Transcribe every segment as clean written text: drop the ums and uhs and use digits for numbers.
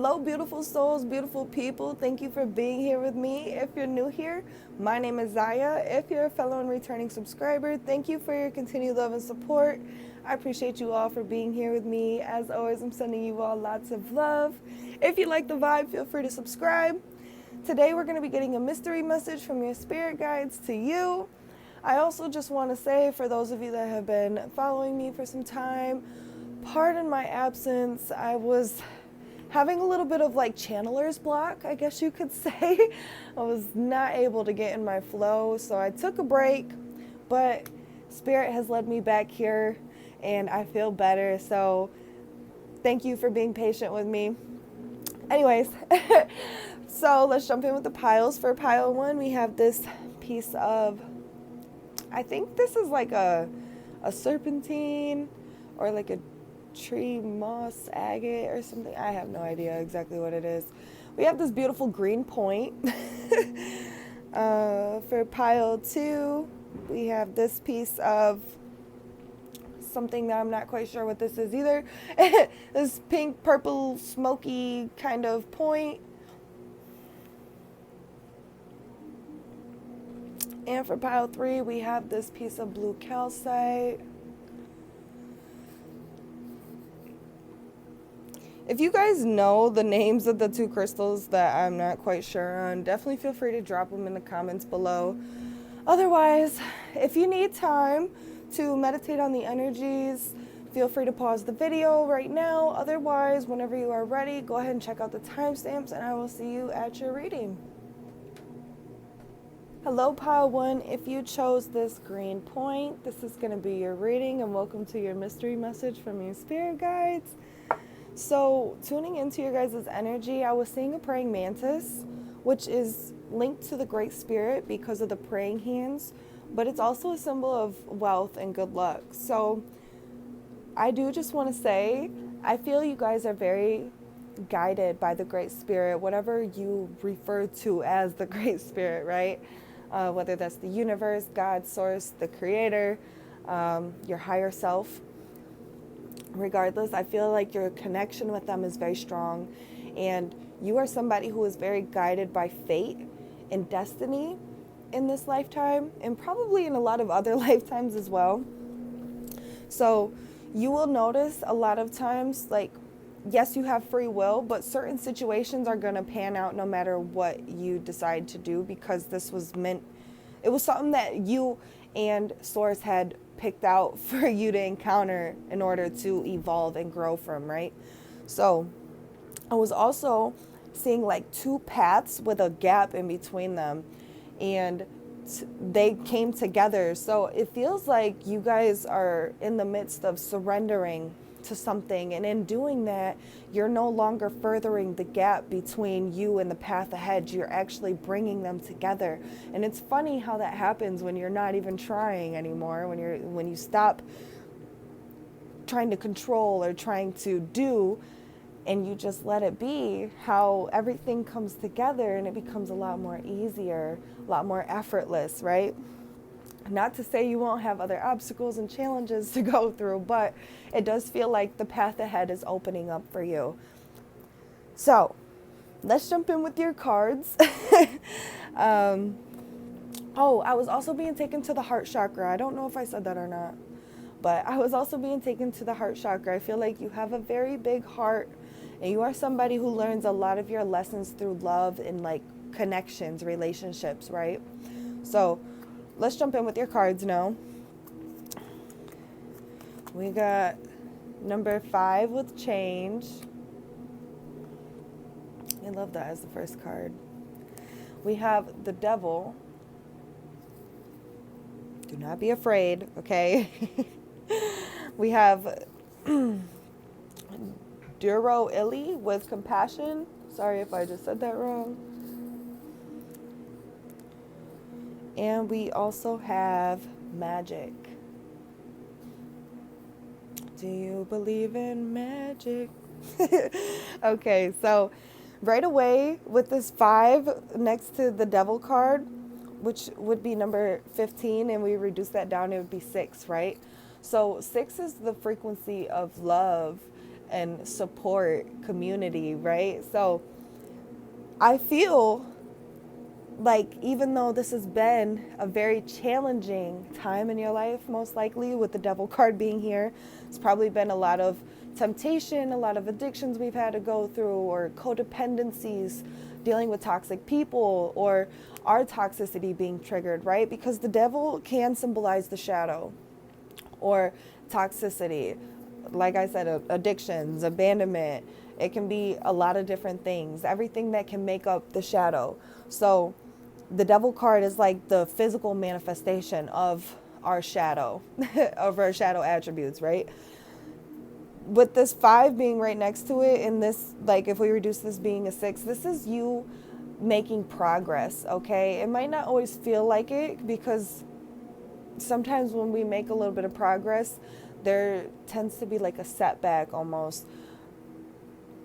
Hello, beautiful souls, beautiful people. Thank you for being here with me. If you're new here, my name is Ziya. If you're a fellow and returning subscriber, thank you for your continued love and support. I appreciate you all for being here with me. As always, I'm sending you all lots of love. If you like the vibe, feel free to subscribe. Today, we're going to be getting a mystery message from your spirit guides to you. I also just want to say, for those of you that have been following me for some time, pardon my absence. I was having a little bit of like channeler's block, I guess you could say. I was not able to get in my flow, so I took a break, but Spirit has led me back here and I feel better. So thank you for being patient with me. Anyways, so let's jump in with the piles. For pile 1, we have this piece of, I think this is like a serpentine or like a tree moss agate or something. I have no idea exactly what it is. We have this beautiful green point. For pile 2, we have this piece of something that I'm not quite sure what this is either. This pink, purple, smoky kind of point. And for pile 3, we have this piece of blue calcite. If you guys know the names of the 2 crystals that I'm not quite sure on, definitely feel free to drop them in the comments below. Otherwise, if you need time to meditate on the energies, feel free to pause the video right now. Otherwise, whenever you are ready, go ahead and check out the timestamps and I will see you at your reading. Hello, pile 1. If you chose this green point, this is going to be your reading, and welcome to your mystery message from your spirit guides. So, tuning into your guys' energy, I was seeing a praying mantis, which is linked to the Great Spirit because of the praying hands, but it's also a symbol of wealth and good luck. So, I do just want to say, I feel you guys are very guided by the Great Spirit, whatever you refer to as the Great Spirit, right? Whether that's the universe, God, source, the creator, your higher self. Regardless, I feel like your connection with them is very strong, and you are somebody who is very guided by fate and destiny in this lifetime, and probably in a lot of other lifetimes as well. So you will notice a lot of times, like, yes, you have free will, but certain situations are going to pan out no matter what you decide to do, because this was meant, it was something that you and Source had picked out for you to encounter in order to evolve and grow from, right? So I was also seeing like 2 paths with a gap in between them, and they came together. So it feels like you guys are in the midst of surrendering to something, and in doing that, you're no longer furthering the gap between you and the path ahead. You're actually bringing them together. And it's funny how that happens when you're not even trying anymore, when you stop trying to control or trying to do, and you just let it be, how everything comes together and it becomes a lot more easier, a lot more effortless, right? Not to say you won't have other obstacles and challenges to go through, but it does feel like the path ahead is opening up for you. So let's jump in with your cards. I was also being taken to the heart chakra. I don't know if I said that or not, but I was also being taken to the heart chakra. I feel like you have a very big heart, and you are somebody who learns a lot of your lessons through love and like connections, relationships, right? So let's jump in with your cards now. We got number 5 with change. I love that as the first card. We have the devil. Do not be afraid, okay? We have Duro Illy with compassion. Sorry if I just said that wrong. And we also have magic. Do you believe in magic? Okay, so right away with this 5 next to the devil card, which would be number 15, and we reduce that down, it would be 6, right? So 6 is the frequency of love, and support community, right? So I feel like even though this has been a very challenging time in your life, most likely with the devil card being here, it's probably been a lot of temptation, a lot of addictions we've had to go through, or codependencies, dealing with toxic people, or our toxicity being triggered, right? Because the devil can symbolize the shadow or toxicity. Like I said, addictions, abandonment. It can be a lot of different things, everything that can make up the shadow. So the devil card is like the physical manifestation of our shadow, of our shadow attributes, right? With this 5 being right next to it, and this, like if we reduce this being a 6, this is you making progress, okay? It might not always feel like it, because sometimes when we make a little bit of progress, there tends to be like a setback almost.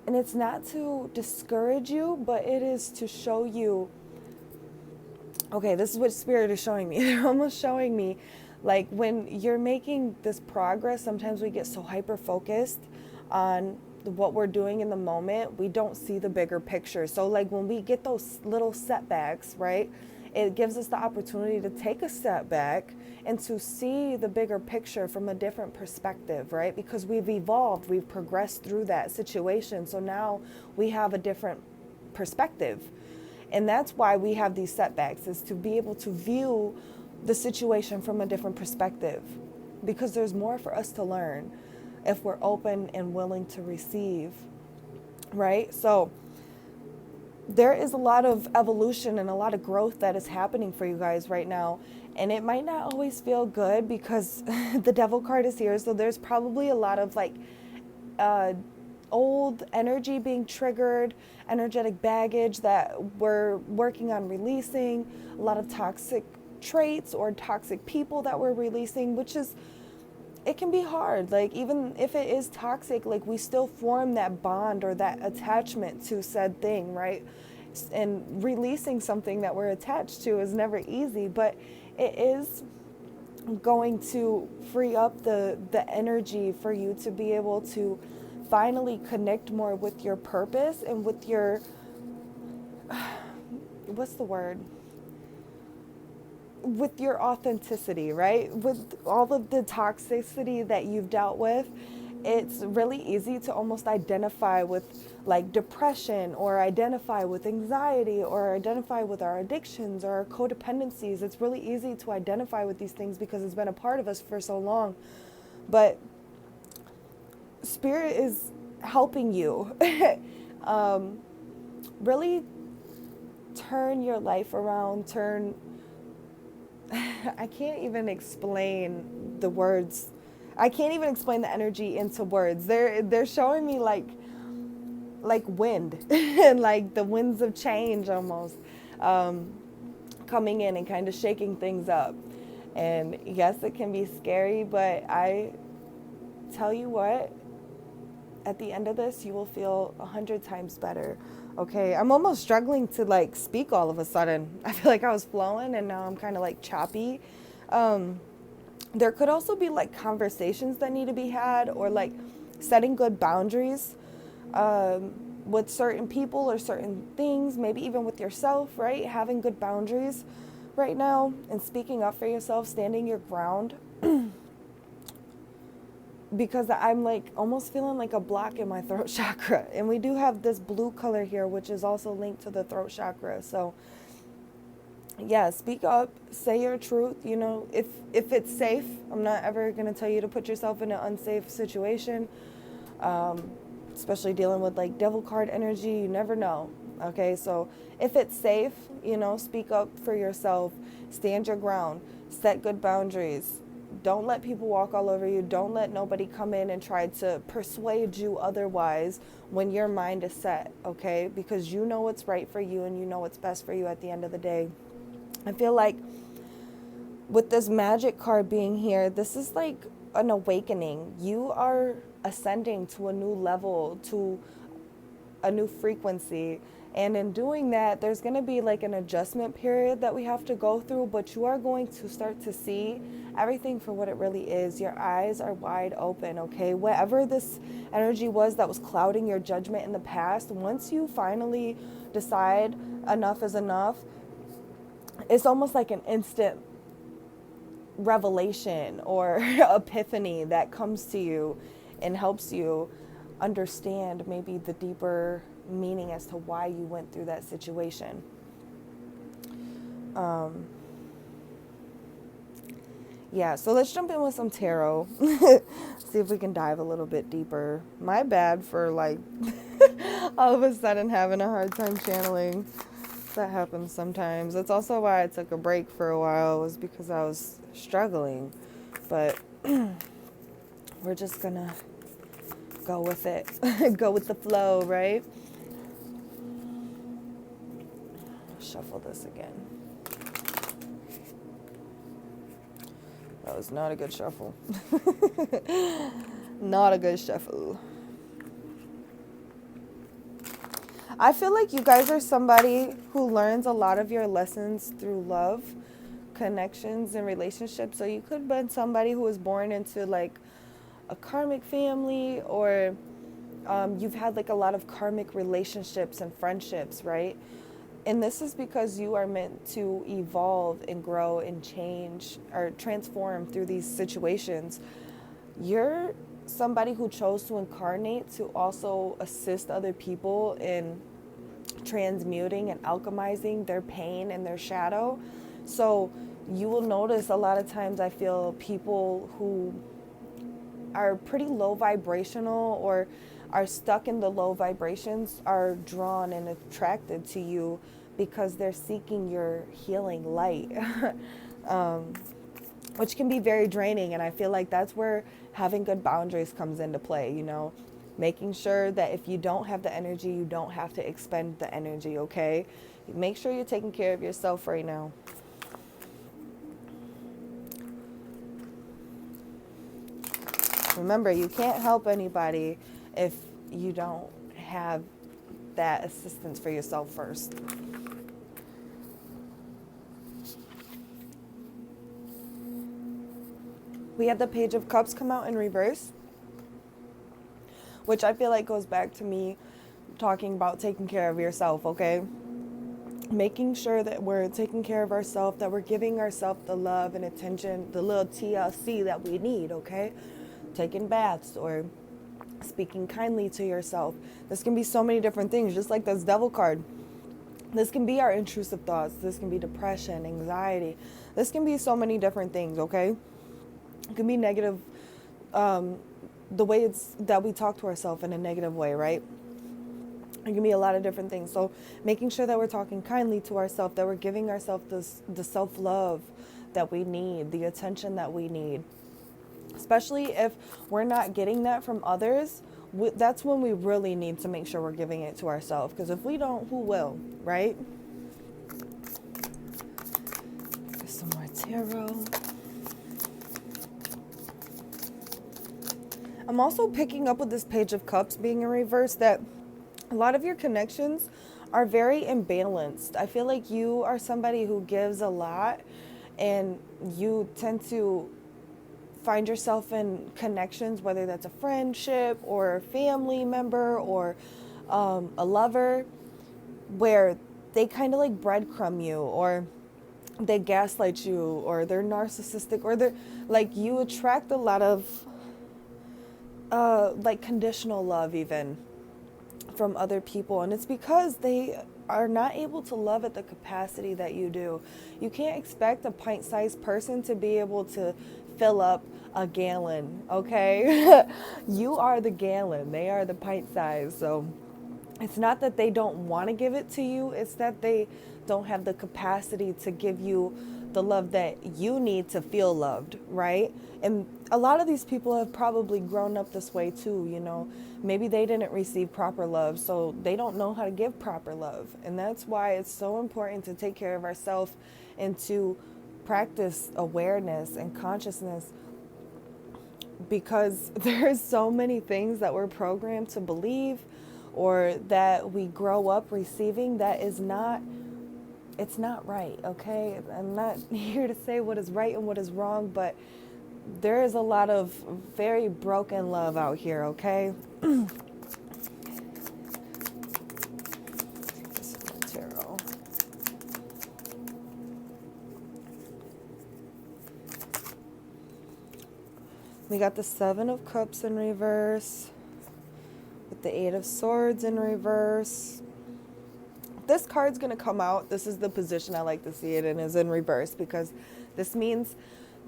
And it's not to discourage you, but it is to show you, okay, this is what Spirit is showing me. They're almost showing me, like, when you're making this progress, sometimes we get so hyper-focused on what we're doing in the moment, we don't see the bigger picture. So, like, when we get those little setbacks, right, it gives us the opportunity to take a step back and to see the bigger picture from a different perspective, right? Because we've evolved, we've progressed through that situation. So now we have a different perspective. And that's why we have these setbacks, is to be able to view the situation from a different perspective, because there's more for us to learn if we're open and willing to receive, right? So there is a lot of evolution and a lot of growth that is happening for you guys right now. And it might not always feel good, because the devil card is here. So there's probably a lot of like old energy being triggered, energetic baggage that we're working on releasing, a lot of toxic traits or toxic people that we're releasing, which is, it can be hard. Like, even if it is toxic, like, we still form that bond or that attachment to said thing, right? And releasing something that we're attached to is never easy, but it is going to free up the energy for you to be able to finally connect more with your purpose and with your, what's the word? With your authenticity, right? With all of the toxicity that you've dealt with, it's really easy to almost identify with like depression, or identify with anxiety, or identify with our addictions or our codependencies. It's really easy to identify with these things because it's been a part of us for so long. But Spirit is helping you really turn your life around, I can't even explain the words. I can't even explain the energy into words. They're showing me like wind and like the winds of change almost, coming in and kind of shaking things up. And yes, it can be scary, but I tell you what, at the end of this, you will feel 100 times better. Okay, I'm almost struggling to like speak all of a sudden. I feel like I was flowing and now I'm kind of like choppy. There could also be like conversations that need to be had, or like setting good boundaries with certain people or certain things, maybe even with yourself, right? Having good boundaries right now and speaking up for yourself, standing your ground. Because I'm like almost feeling like a block in my throat chakra. And we do have this blue color here, which is also linked to the throat chakra. So yeah, speak up, say your truth. You know, if it's safe, I'm not ever going to tell you to put yourself in an unsafe situation, especially dealing with like devil card energy. You never know. Okay, so if it's safe, you know, speak up for yourself, stand your ground, set good boundaries. Don't let people walk all over you. Don't let nobody come in and try to persuade you otherwise when your mind is set, okay? Because you know what's right for you and you know what's best for you at the end of the day. I feel like with this magic card being here, this is like an awakening. You are ascending to a new level, to a new frequency. And in doing that, there's going to be like an adjustment period that we have to go through, but you are going to start to see everything for what it really is. Your eyes are wide open, okay? Whatever this energy was that was clouding your judgment in the past, once you finally decide enough is enough, it's almost like an instant revelation or epiphany that comes to you and helps you understand maybe the deeper meaning as to why you went through that situation. Yeah, so let's jump in with some tarot. See if we can dive a little bit deeper. My bad for like all of a sudden having a hard time channeling. That happens sometimes. That's also why I took a break for a while, was because I was struggling. But we're just gonna go with it. Go with the flow, right? Shuffle this again. That was not a good shuffle. Not a good shuffle. I feel like you guys are somebody who learns a lot of your lessons through love, connections, and relationships. So you could have been somebody who was born into like a karmic family, or you've had like a lot of karmic relationships and friendships, right? And this is because you are meant to evolve and grow and change or transform through these situations. You're somebody who chose to incarnate to also assist other people in transmuting and alchemizing their pain and their shadow. So you will notice a lot of times I feel people who are pretty low vibrational or are stuck in the low vibrations are drawn and attracted to you because they're seeking your healing light, which can be very draining. And I feel like that's where having good boundaries comes into play, you know, making sure that if you don't have the energy, you don't have to expend the energy, okay? Make sure you're taking care of yourself right now. Remember, you can't help anybody if you don't have that assistance for yourself first. We had the Page of Cups come out in reverse, which I feel like goes back to me talking about taking care of yourself, okay? Making sure that we're taking care of ourselves, that we're giving ourselves the love and attention, the little TLC that we need, okay? Taking baths or speaking kindly to yourself. This can be so many different things, just like this Devil card. This can be our intrusive thoughts. This can be depression, anxiety. This can be so many different things, okay? It can be negative, the way it's that we talk to ourselves in a negative way, right? It can be a lot of different things. So making sure that we're talking kindly to ourselves, that we're giving ourselves the self-love that we need, the attention that we need. Especially if we're not getting that from others, that's when we really need to make sure we're giving it to ourselves. Because if we don't, who will, right? There's some more tarot. I'm also picking up with this Page of Cups being in reverse that a lot of your connections are very imbalanced. I feel like you are somebody who gives a lot, and you tend to find yourself in connections, whether that's a friendship or a family member or a lover, where they kind of like breadcrumb you, or they gaslight you, or they're narcissistic, or they're like, you attract a lot of like conditional love even from other people. And it's because they are not able to love at the capacity that you do. You can't expect a pint-sized person to be able to fill up a gallon, okay? You are the gallon, they are the pint size. So it's not that they don't want to give it to you, it's that they don't have the capacity to give you the love that you need to feel loved, right? And a lot of these people have probably grown up this way too, you know. Maybe they didn't receive proper love, so they don't know how to give proper love. And that's why it's so important to take care of ourselves and to practice awareness and consciousness, because there's so many things that we're programmed to believe or that we grow up receiving, that is not, it's not right, okay? I'm not here to say what is right and what is wrong, but there is a lot of very broken love out here, okay? This is my tarot. We got the Seven of Cups in reverse, with the Eight of Swords in reverse. This card's going to come out. This is the position I like to see it in, is in reverse, because this means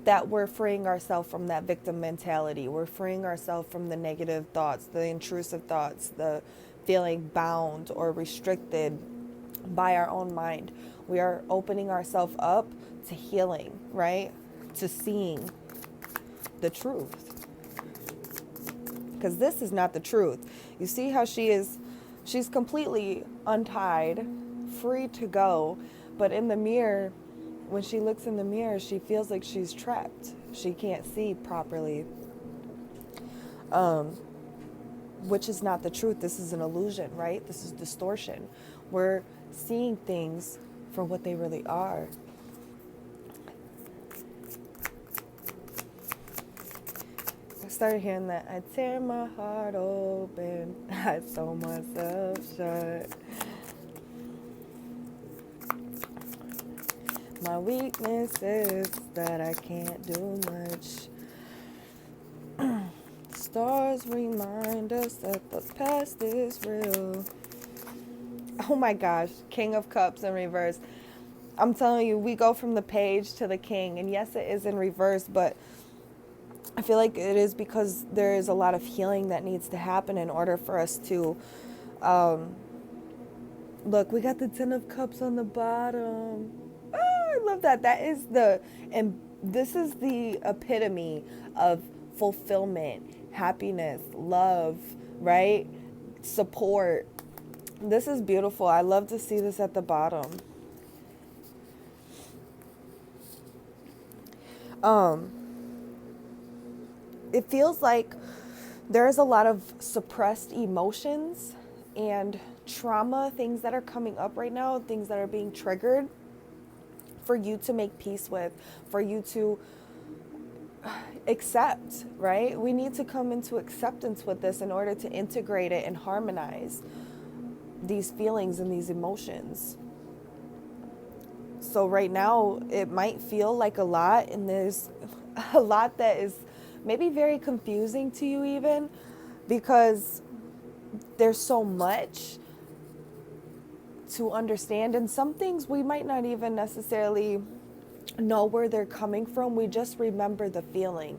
that we're freeing ourselves from that victim mentality. We're freeing ourselves from the negative thoughts, the intrusive thoughts, the feeling bound or restricted by our own mind. We are opening ourselves up to healing, right? To seeing the truth. Because this is not the truth. You see how she's completely untied, free to go, but in the mirror, when she looks in the mirror, she feels like she's trapped. She can't see properly, which is not the truth. This is an illusion, right? This is distortion. We're seeing things for what they really are. I started hearing that. I tear my heart open, I sew myself shut. My weakness is that I can't do much. Stars remind us that the past is real. Oh my gosh, King of Cups in reverse. I'm telling you, we go from the page to the king. And yes, it is in reverse, but I feel like it is because there is a lot of healing that needs to happen in order for us to... look, we got the Ten of Cups on the bottom. Oh, I love that. That is and this is the epitome of fulfillment, happiness, love, right? Support. This is beautiful. I love to see this at the bottom. It feels like there's a lot of suppressed emotions and trauma, things that are coming up right now, things that are being triggered for you to make peace with, for you to accept, right? We need to come into acceptance with this in order to integrate it and harmonize these feelings and these emotions. So right now, it might feel like a lot, and there's a lot that is maybe very confusing to you even, because there's so much to understand, and some things we might not even necessarily know where they're coming from. We just remember the feeling.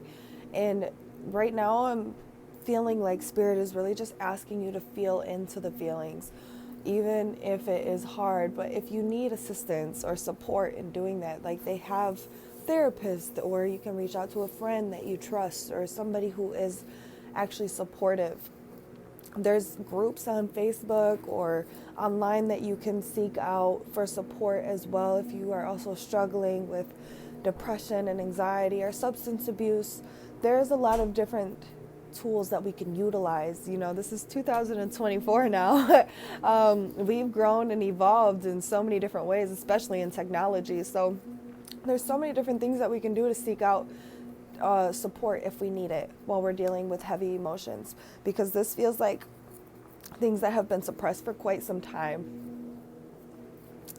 And right now I'm feeling like Spirit is really just asking you to feel into the feelings, even if it is hard. But if you need assistance or support in doing that, like, they have therapists, or you can reach out to a friend that you trust or somebody who is actually supportive. There's groups on Facebook or online that you can seek out for support as well if you are also struggling with depression and anxiety or substance abuse. There's a lot of different tools that we can utilize. You know, this is 2024 now. We've grown and evolved in so many different ways, especially in technology. So there's so many different things that we can do to seek out support if we need it while we're dealing with heavy emotions, because this feels like things that have been suppressed for quite some time.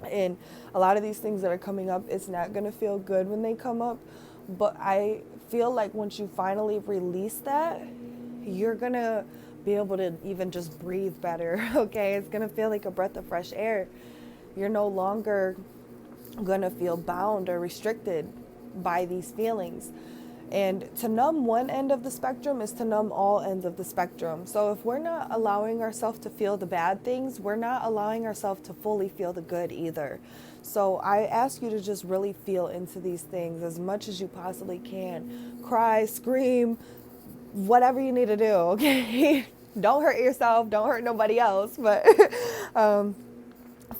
And a lot of these things that are coming up, it's not going to feel good when they come up, but I feel like once you finally release that, you're going to be able to even just breathe better, okay? It's going to feel like a breath of fresh air. You're no longer going to feel bound or restricted by these feelings. And to numb one end of the spectrum is to numb all ends of the spectrum. So if we're not allowing ourselves to feel the bad things, we're not allowing ourselves to fully feel the good either. So I ask you to just really feel into these things as much as you possibly can. Cry, scream, whatever you need to do, okay? Don't hurt yourself, don't hurt nobody else, but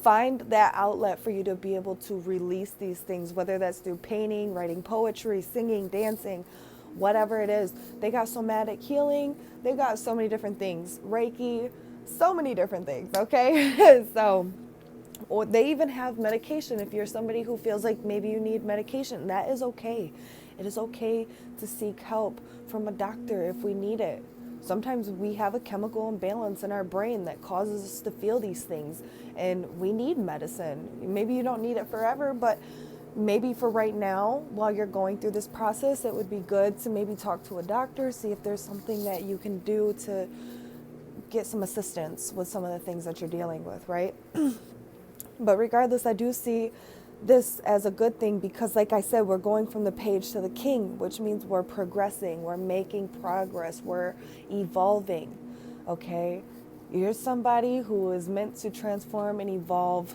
find that outlet for you to be able to release these things, whether that's through painting, writing poetry, singing, dancing, whatever it is. They got somatic healing. They got so many different things. Reiki, So many different things, okay? So, or they even have medication. If you're somebody who feels like maybe you need medication, that is okay. It is okay to seek help from a doctor if we need it. Sometimes we have a chemical imbalance in our brain that causes us to feel these things, and we need medicine. Maybe you don't need it forever, but maybe for right now, while you're going through this process, it would be good to maybe talk to a doctor, see if there's something that you can do to get some assistance with some of the things that you're dealing with, right? But regardless, I do see this as a good thing because, like I said, we're going from the page to the king, which means we're progressing, we're making progress, we're evolving, okay? You're somebody who is meant to transform and evolve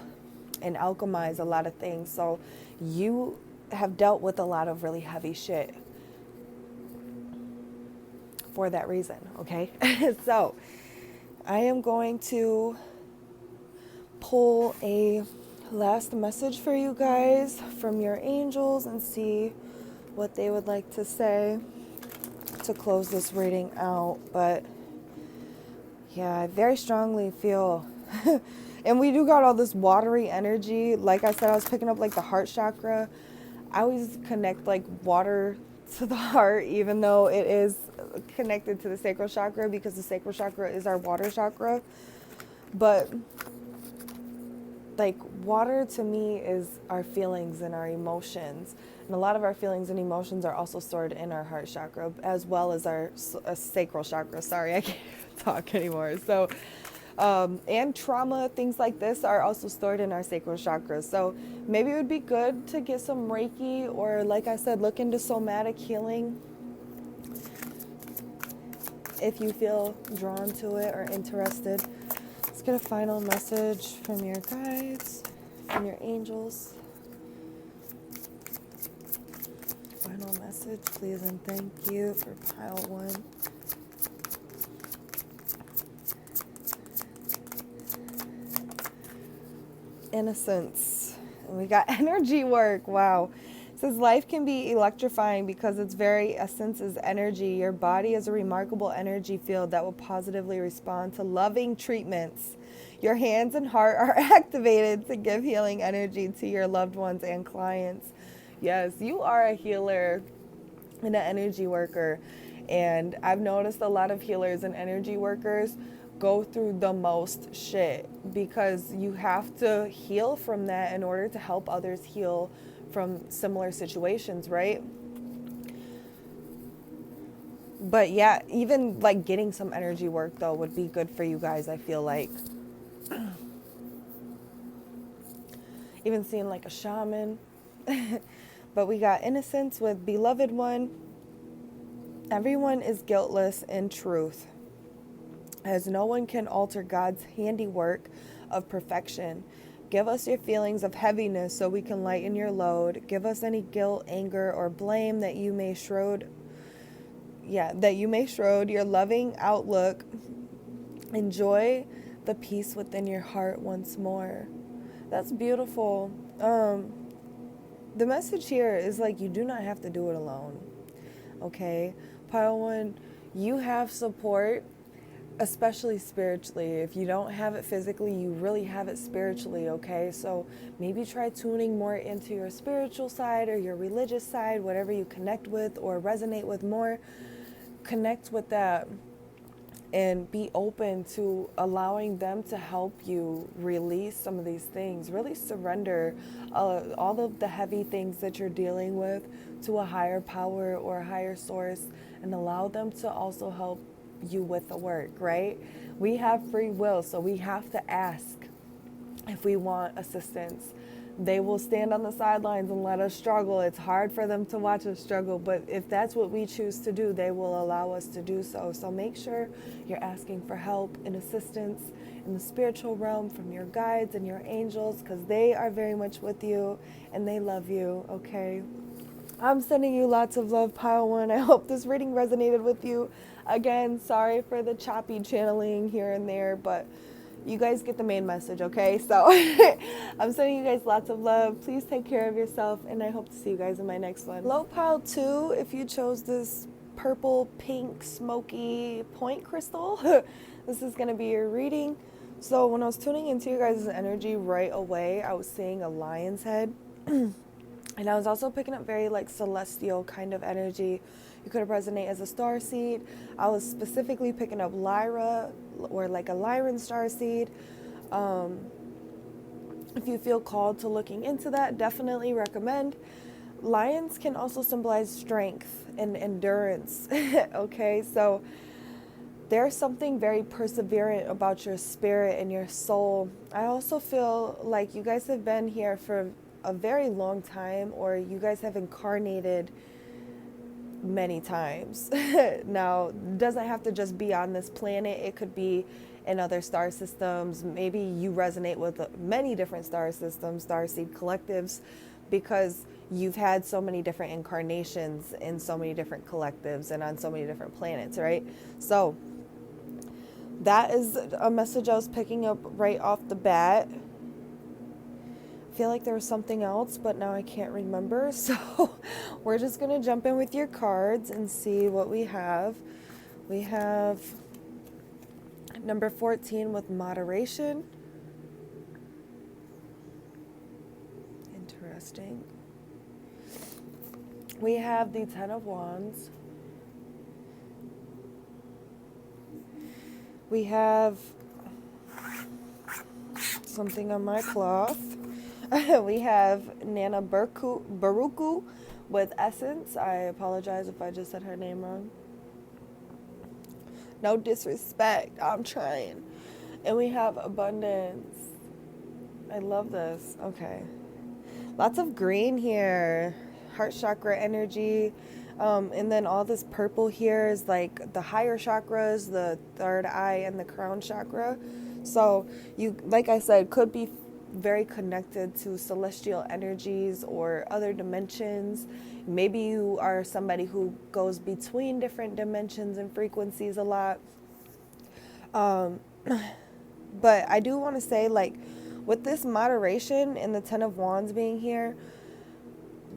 and alchemize a lot of things. So you have dealt with a lot of really heavy shit for that reason, okay? So I am going to pull a last message for you guys from your angels and see what they would like to say to close this reading out. But yeah, I very strongly feel and we do got all this watery energy. Like I said, I was picking up like the heart chakra. I always connect like water to the heart, even though it is connected to the sacral chakra, because the sacral chakra is our water chakra. But like water to me is our feelings and our emotions, and a lot of our feelings and emotions are also stored in our heart chakra as well as our sacral chakra. Sorry, I can't talk anymore. So and trauma, things like this are also stored in our sacral chakra. So maybe it would be good to get some Reiki, or like I said, look into somatic healing if you feel drawn to it or interested. Let's get a final message from your guides, from your angels. Final message, please and thank you for pile 1. Innocence. And we got energy work. Wow. It says life can be electrifying because its very essence is energy. Your body is a remarkable energy field that will positively respond to loving treatments. Your hands and heart are activated to give healing energy to your loved ones and clients. Yes, you are a healer and an energy worker. And I've noticed a lot of healers and energy workers go through the most shit because you have to heal from that in order to help others heal from similar situations, right? But yeah, even like getting some energy work though would be good for you guys, I feel like. Even seeing like a shaman. But we got innocence with beloved one. Everyone is guiltless in truth, as no one can alter God's handiwork of perfection. Give us your feelings of heaviness so we can lighten your load. Give us any guilt, anger, or blame that you may shroud your loving outlook. Enjoy the peace within your heart once more. That's beautiful. The message here is like, you do not have to do it alone. Okay? Pile 1, you have support, especially spiritually. If you don't have it physically, you really have it spiritually, okay? So maybe try tuning more into your spiritual side or your religious side, whatever you connect with or resonate with more. Connect with that and be open to allowing them to help you release some of these things. Really surrender all of the heavy things that you're dealing with to a higher power or a higher source, and allow them to also help you with the work, right? We have free will, so we have to ask if we want assistance. They will stand on the sidelines and let us struggle. It's hard for them to watch us struggle, but if that's what we choose to do, they will allow us to do so. So make sure you're asking for help and assistance in the spiritual realm from your guides and your angels, because they are very much with you and they love you, okay? I'm sending you lots of love, Pile 1. I hope this reading resonated with you. Again, sorry for the choppy channeling here and there, but you guys get the main message, okay? So I'm sending you guys lots of love. Please take care of yourself, and I hope to see you guys in my next one. Hello, Pile 2. If you chose this purple, pink, smoky point crystal, This is going to be your reading. So when I was tuning into your guys' energy right away, I was seeing a lion's head. And I was also picking up very like celestial kind of energy. You could resonate as a starseed. I was specifically picking up Lyra or like a Lyran starseed. If you feel called to looking into that, definitely recommend. Lions can also symbolize strength and endurance. Okay, so there's something very perseverant about your spirit and your soul. I also feel like you guys have been here for a very long time, or you guys have incarnated many times. Now, it doesn't have to just be on this planet. It could be in other star systems. Maybe you resonate with many different star systems, starseed collectives, because you've had so many different incarnations in so many different collectives and on so many different planets, right? So that is a message I was picking up right off the bat. I feel like there was something else, but now I can't remember. So we're just going to jump in with your cards and see what we have. We have number 14 with moderation. Interesting. We have the 10 of Wands. We have something on my cloth. We have Nana Baruku with Essence. I apologize if I just said her name wrong. No disrespect. I'm trying. And we have Abundance. I love this. Okay. Lots of green here. Heart chakra energy. And then all this purple here is like the higher chakras, the third eye and the crown chakra. So you, like I said, could be very connected to celestial energies or other dimensions. Maybe you are somebody who goes between different dimensions and frequencies a lot. But I do want to say, like, with this moderation and the 10 of Wands being here,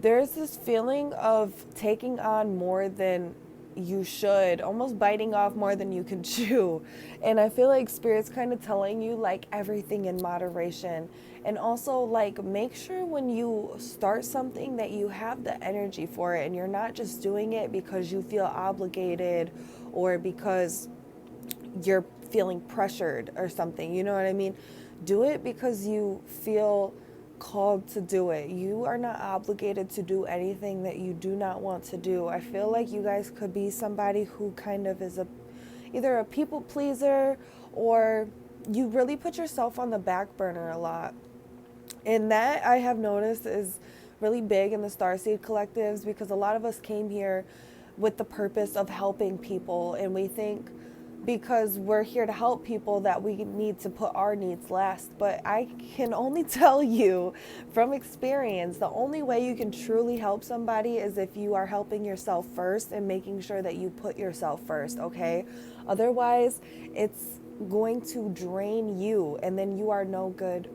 there's this feeling of taking on more than you should, almost biting off more than you can chew. And I feel like Spirit's kind of telling you, like, everything in moderation. And also, like, make sure when you start something that you have the energy for it and you're not just doing it because you feel obligated or because you're feeling pressured or something. You know what I mean? Do it because you feel called to do it. You are not obligated to do anything that you do not want to do. I feel like you guys could be somebody who kind of is either a people pleaser, or you really put yourself on the back burner a lot. And that, I have noticed, is really big in the Starseed collectives, because a lot of us came here with the purpose of helping people, and we think because we're here to help people that we need to put our needs last. But I can only tell you from experience, the only way you can truly help somebody is if you are helping yourself first and making sure that you put yourself first, okay? Otherwise, it's going to drain you, and then you are no good,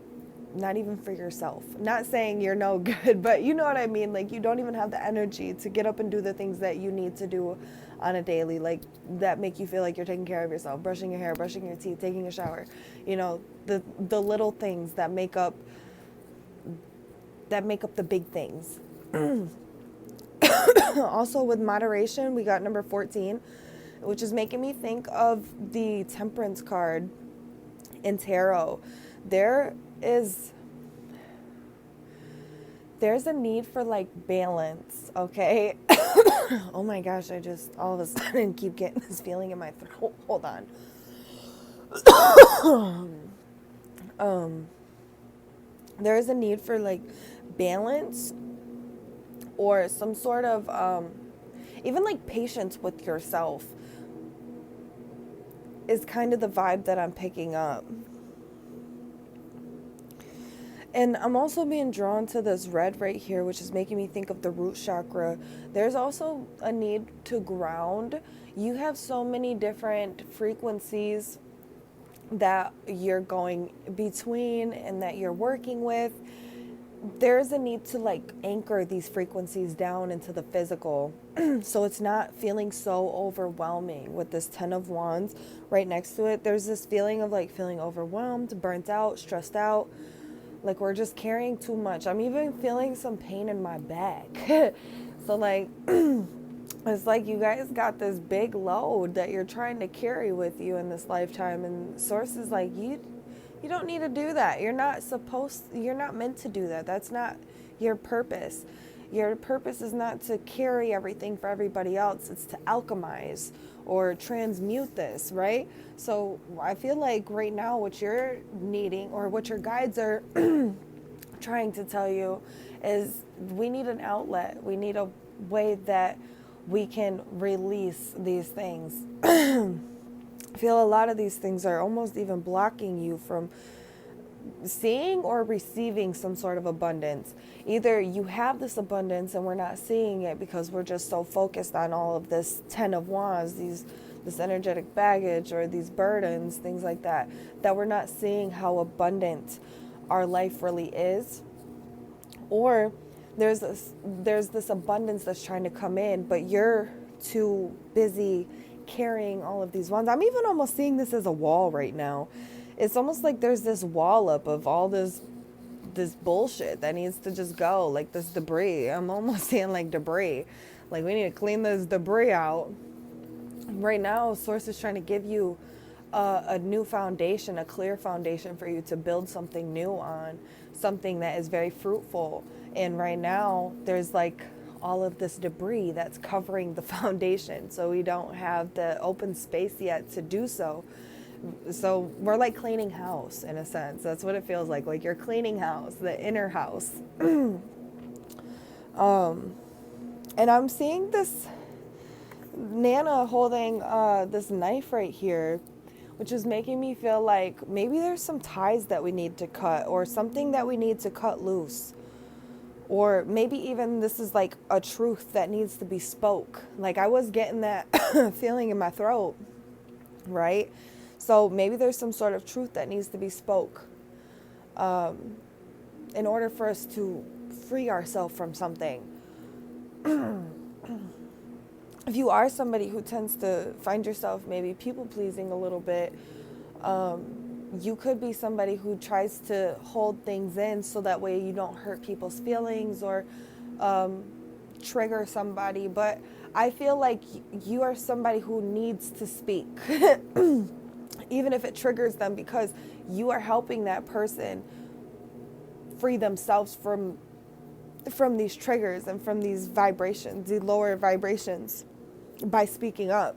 not even for yourself. Not saying you're no good, but you know what I mean? Like, you don't even have the energy to get up and do the things that you need to do on a daily, like, that make you feel like you're taking care of yourself, brushing your hair, brushing your teeth, taking a shower, you know, the little things that make up the big things. Also, with moderation, we got number 14, which is making me think of the Temperance card in tarot. There's a need for, like, balance, okay? Oh my gosh, I just all of a sudden keep getting this feeling in my throat. Hold on. There is a need for, like, balance, or some sort of even like patience with yourself is kind of the vibe that I'm picking up. And I'm also being drawn to this red right here, which is making me think of the root chakra. There's also a need to ground. You have so many different frequencies that you're going between and that you're working with. there's a need to like anchor these frequencies down into the physical so it's not feeling so overwhelming. With this 10 of Wands right next to it, there's this feeling of like feeling overwhelmed, burnt out, stressed out, like we're just carrying too much. I'm even feeling some pain in my back. So like it's like you guys got this big load that you're trying to carry with you in this lifetime, and Source is like, you don't need to do that. You're not meant to do that. That's not your purpose. Your purpose is not to carry everything for everybody else. It's to alchemize or transmute this, right? So I feel like right now what you're needing, or what your guides are trying to tell you, is we need an outlet. We need a way that we can release these things. I feel a lot of these things are almost even blocking you from seeing or receiving some sort of abundance. Either you have this abundance and we're not seeing it because we're just so focused on all of this 10 of Wands, this energetic baggage or these burdens, things like that, that we're not seeing how abundant our life really is. Or there's this abundance that's trying to come in, but you're too busy carrying all of these wands. I'm even almost seeing this as a wall right now. It's almost like there's this wall up of all this bullshit that needs to just go, like this debris. I'm almost seeing like debris. Like we need to clean this debris out. Right now, Source is trying to give you a new foundation, a clear foundation for you to build something new on, something that is very fruitful. And right now, there's like all of this debris that's covering the foundation. So we don't have the open space yet to do so. So we're like cleaning house in a sense. That's what it feels like you're cleaning house, the inner house. And I'm seeing this Nana holding this knife right here, which is making me feel like maybe there's some ties that we need to cut, or something that we need to cut loose. Or maybe even this is like a truth that needs to be spoke. Like I was getting that feeling in my throat, right? So maybe there's some sort of truth that needs to be spoke in order for us to free ourselves from something. If you are somebody who tends to find yourself maybe people pleasing a little bit, you could be somebody who tries to hold things in so that way you don't hurt people's feelings or trigger somebody. But I feel like you are somebody who needs to speak, even if it triggers them, because you are helping that person free themselves from these triggers and from these vibrations, the lower vibrations, by speaking up.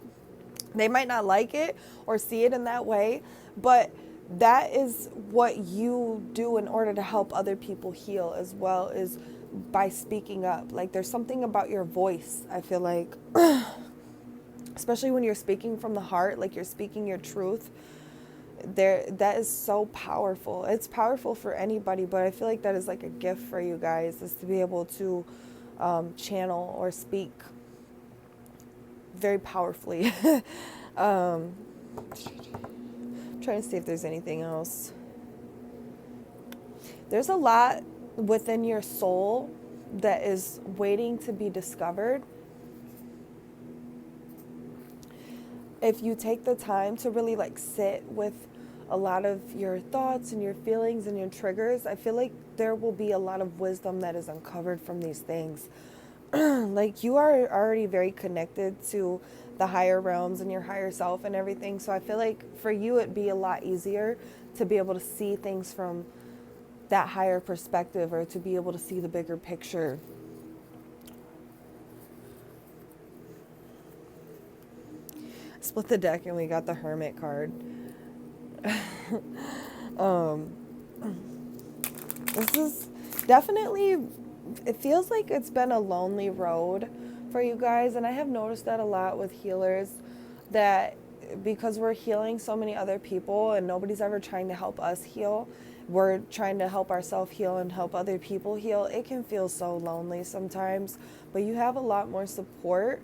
They might not like it or see it in that way, but that is what you do in order to help other people heal as well, is by speaking up. Like there's something about your voice, I feel like, especially when you're speaking from the heart, like you're speaking your truth, that is so powerful. It's powerful for anybody, but I feel like that is like a gift for you guys, is to be able to channel or speak very powerfully. Trying to see if there's anything else. There's a lot within your soul that is waiting to be discovered. If you take the time to really like sit with a lot of your thoughts and your feelings and your triggers, I feel like there will be a lot of wisdom that is uncovered from these things. Like you are already very connected to the higher realms and your higher self and everything. So I feel like for you, it'd be a lot easier to be able to see things from that higher perspective, or to be able to see the bigger picture. Split the deck and we got the Hermit card. This is definitely, it feels like it's been a lonely road for you guys. And I have noticed that a lot with healers, that because we're healing so many other people and nobody's ever trying to help us heal, we're trying to help ourselves heal and help other people heal. It can feel so lonely sometimes, but you have a lot more support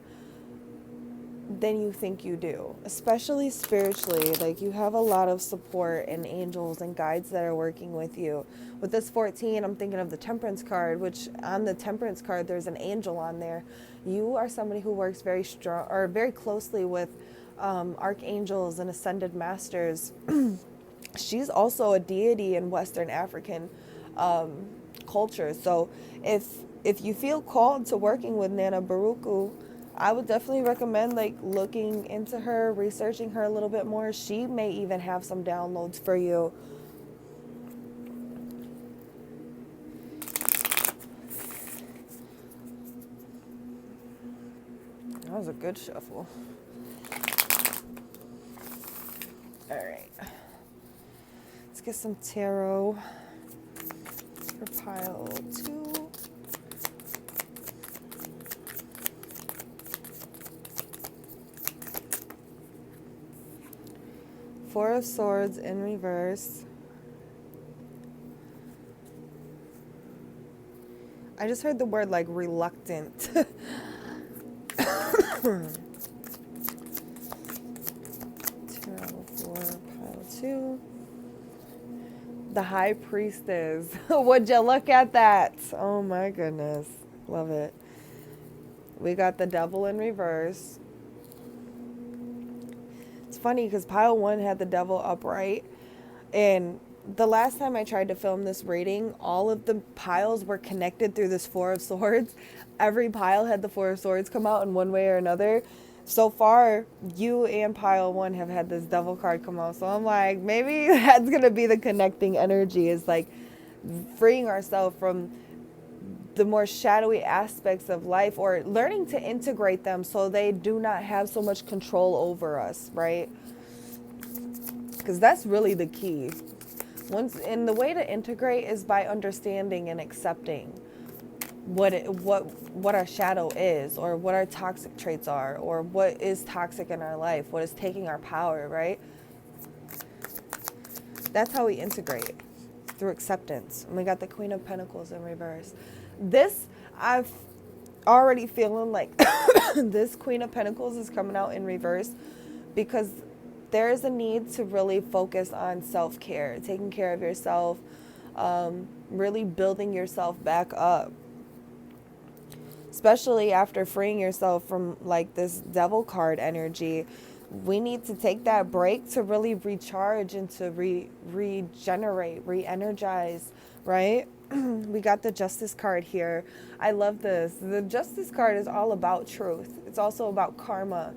than you think you do, especially spiritually. Like, you have a lot of support and angels and guides that are working with you. With this 14, I'm thinking of the Temperance card, which on the Temperance card, there's an angel on there. You are somebody who works very strong or very closely with archangels and ascended masters. She's also a deity in Western African culture. So if you feel called to working with Nana Baruku, I would definitely recommend like looking into her, researching her a little bit more. She may even have some downloads for you. That was a good shuffle. All right. Let's get some tarot for pile 2. Four of Swords in reverse. I just heard the word like reluctant. Tarot 4, pile 2. The High Priestess. Would you look at that? Oh my goodness. Love it. We got the Devil in reverse. It's funny because pile 1 had the Devil upright, and the last time I tried to film this reading, all of the piles were connected through this Four of Swords. Every pile had the Four of Swords come out in one way or another. So far, you and pile 1 have had this Devil card come out. So I'm like, maybe that's going to be the connecting energy, is like freeing ourselves from the more shadowy aspects of life, or learning to integrate them so they do not have so much control over us, right? Because that's really the key. And the way to integrate is by understanding and accepting what our shadow is, or what our toxic traits are, or what is toxic in our life, what is taking our power, right? That's how we integrate, through acceptance. And we got the Queen of Pentacles in reverse. This, I've already feeling like this Queen of Pentacles is coming out in reverse, because there is a need to really focus on self-care, taking care of yourself, really building yourself back up. Especially after freeing yourself from like this Devil card energy, we need to take that break to really recharge and to regenerate, re-energize, right? We got the Justice card here. I love this. The Justice card is all about truth. It's also about karma,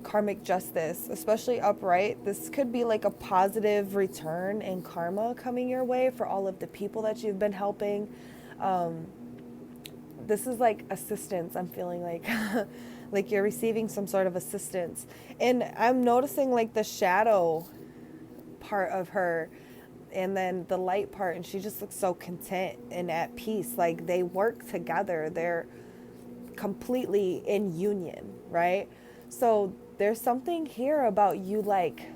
karmic justice, especially upright. This could be like a positive return in karma coming your way for all of the people that you've been helping. This is like assistance. I'm feeling like like you're receiving some sort of assistance. And I'm noticing like the shadow part of her and then the light part, and she just looks so content and at peace. Like they work together. They're completely in union, right? So there's something here about you like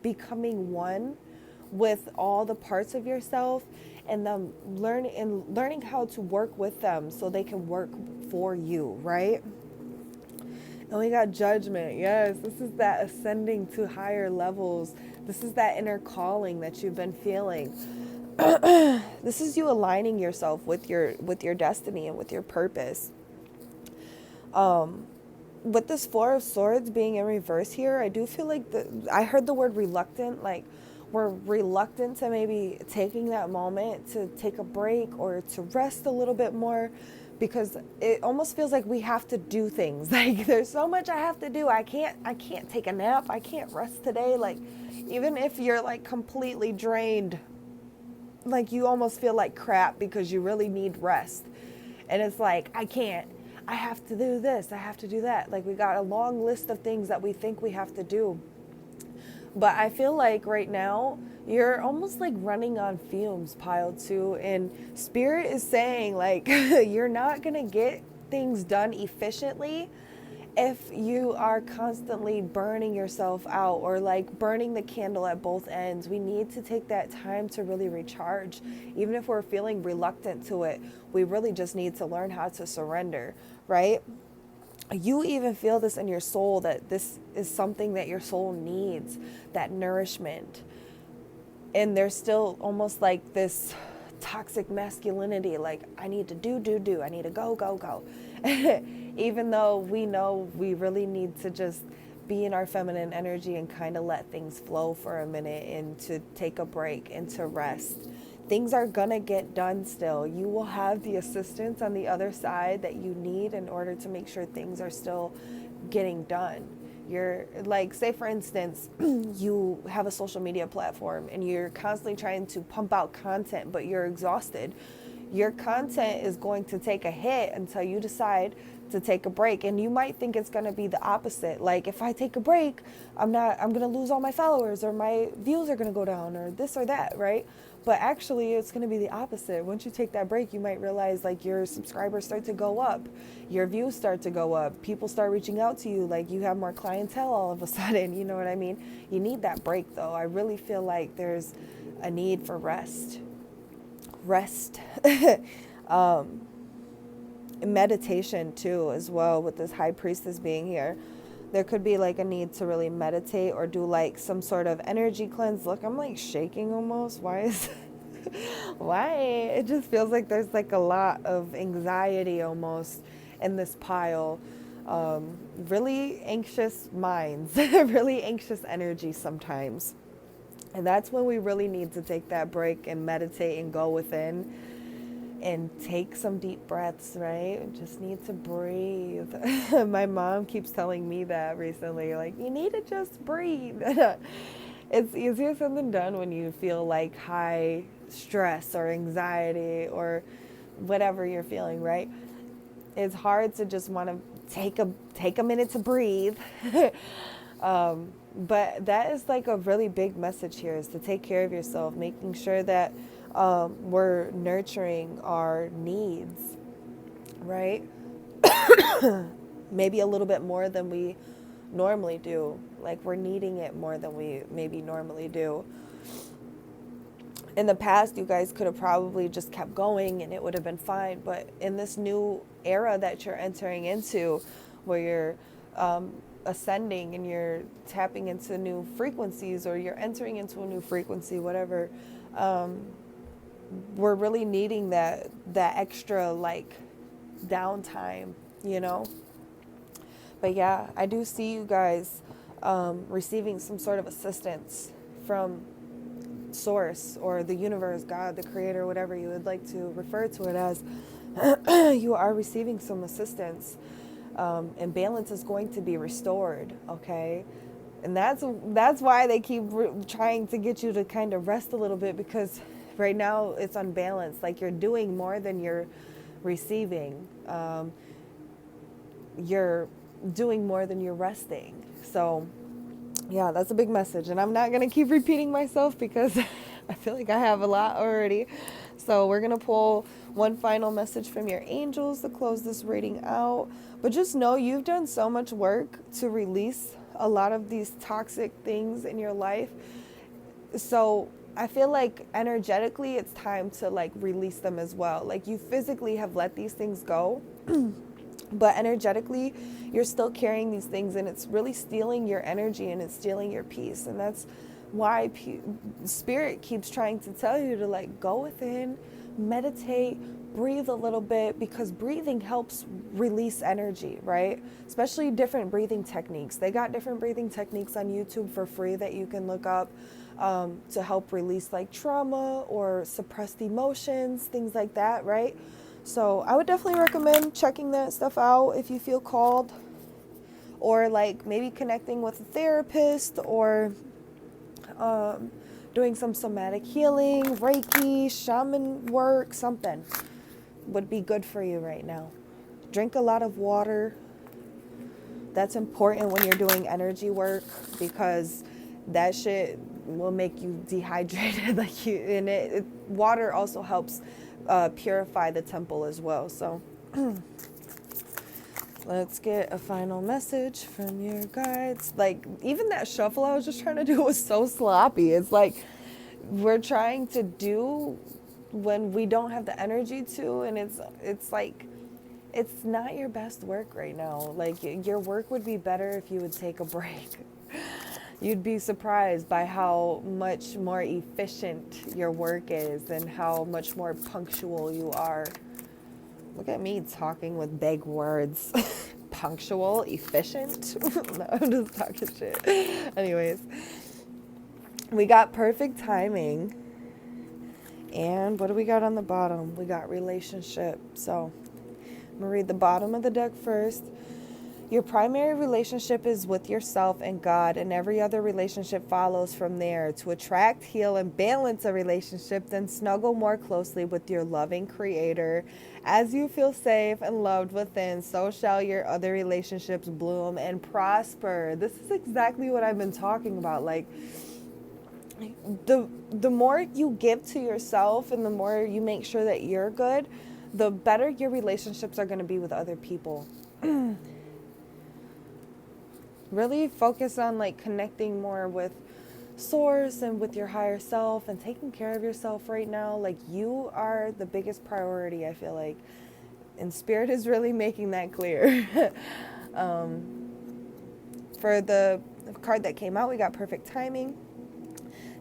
becoming one with all the parts of yourself, and them learning how to work with them so they can work for you, right? And we got Judgment. Yes, this is that ascending to higher levels. This is that inner calling that you've been feeling. This is you aligning yourself with your destiny and with your purpose. With this Four of Swords being in reverse here, I do feel like I heard the word reluctant, like we're reluctant to maybe taking that moment to take a break or to rest a little bit more, because it almost feels like we have to do things. Like there's so much I have to do. I can't take a nap. I can't rest today. Like even if you're like completely drained, like you almost feel like crap because you really need rest. And it's like, I have to do this. I have to do that. Like we got a long list of things that we think we have to do. But I feel like right now you're almost like running on fumes, pile 2, and Spirit is saying like you're not going to get things done efficiently if you are constantly burning yourself out, or like burning the candle at both ends. We need to take that time to really recharge. Even if we're feeling reluctant to it, we really just need to learn how to surrender, right? You even feel this in your soul, that this is something that your soul needs, that nourishment. And there's still almost like this toxic masculinity, like I need to do, I need to go. Even though we know we really need to just be in our feminine energy and kind of let things flow for a minute and to take a break and to rest. Things are gonna get done still. You will have the assistance on the other side that you need in order to make sure things are still getting done. You're like, say for instance, you have a social media platform and you're constantly trying to pump out content, but you're exhausted. Your content is going to take a hit until you decide to take a break. And you might think it's going to be the opposite. Like, if I take a break, I'm going to lose all my followers, or my views are going to go down, or this or that, right? But actually, it's going to be the opposite. Once you take that break, you might realize like your subscribers start to go up, your views start to go up, people start reaching out to you, like you have more clientele all of a sudden, you know what I mean? You need that break though. I really feel like there's a need for rest. Meditation too, as well, with this high priestess being here. There could be like a need to really meditate or do like some sort of energy cleanse. Look, I'm like shaking almost. Why is why? It just feels like there's like a lot of anxiety almost in this pile. Really anxious minds, really anxious energy sometimes. And that's when we really need to take that break and meditate and go within and take some deep breaths, right? Just need to breathe. My mom keeps telling me that recently, like, you need to just breathe. It's easier said than done when you feel like high stress or anxiety or whatever you're feeling, right? It's hard to just want to take a minute to breathe. But that is like a really big message here, is to take care of yourself, making sure that we're nurturing our needs, right? Maybe a little bit more than we normally do. Like, we're needing it more than we maybe normally do. In the past, you guys could have probably just kept going and it would have been fine. But in this new era that you're entering into, where you're ascending and you're tapping into new frequencies, or you're entering into a new frequency, whatever, we're really needing that extra like downtime, you know. But yeah, I do see you guys receiving some sort of assistance from source or the universe, God, the creator, whatever you would like to refer to it as. You are receiving some assistance, and balance is going to be restored, okay? And that's why they keep trying to get you to kind of rest a little bit, because right now it's unbalanced. Like, you're doing more than you're receiving. You're doing more than you're resting. So yeah, that's a big message. And I'm not going to keep repeating myself because I feel like I have a lot already. So we're going to pull one final message from your angels to close this reading out. But just know you've done so much work to release a lot of these toxic things in your life. So I feel like energetically it's time to like release them as well. Like, you physically have let these things go, but energetically you're still carrying these things, and it's really stealing your energy and it's stealing your peace. And that's why Spirit keeps trying to tell you to like go within, meditate, breathe a little bit, because breathing helps release energy, right? Especially different breathing techniques. They got different breathing techniques on YouTube for free that you can look up to help release like trauma or suppressed emotions, things like that, right? So I would definitely recommend checking that stuff out if you feel called, or like maybe connecting with a therapist, or doing some somatic healing, Reiki, shaman work, something would be good for you right now. Drink a lot of water. That's important when you're doing energy work, because that shit will make you dehydrated. Water also helps purify the temple as well. So let's get a final message from your guides. Like, even that shuffle I was just trying to do was so sloppy. It's like we're trying to do when we don't have the energy to, and it's like it's not your best work right now. Like, your work would be better if you would take a break. You'd be surprised by how much more efficient your work is and how much more punctual you are. Look at me talking with big words. Punctual, efficient. No, I'm just talking shit. Anyways, we got perfect timing. And what do we got on the bottom? We got relationship. So I'm going to read the bottom of the deck first. Your primary relationship is with yourself and God, and every other relationship follows from there. To attract, heal, and balance a relationship, then snuggle more closely with your loving Creator. As you feel safe and loved within, so shall your other relationships bloom and prosper. This is exactly what I've been talking about. Like, the more you give to yourself and the more you make sure that you're good, the better your relationships are going to be with other people. Really focus on like connecting more with source and with your higher self and taking care of yourself right now. Like, you are the biggest priority, I feel like. And Spirit is really making that clear. For the card that came out, we got perfect timing.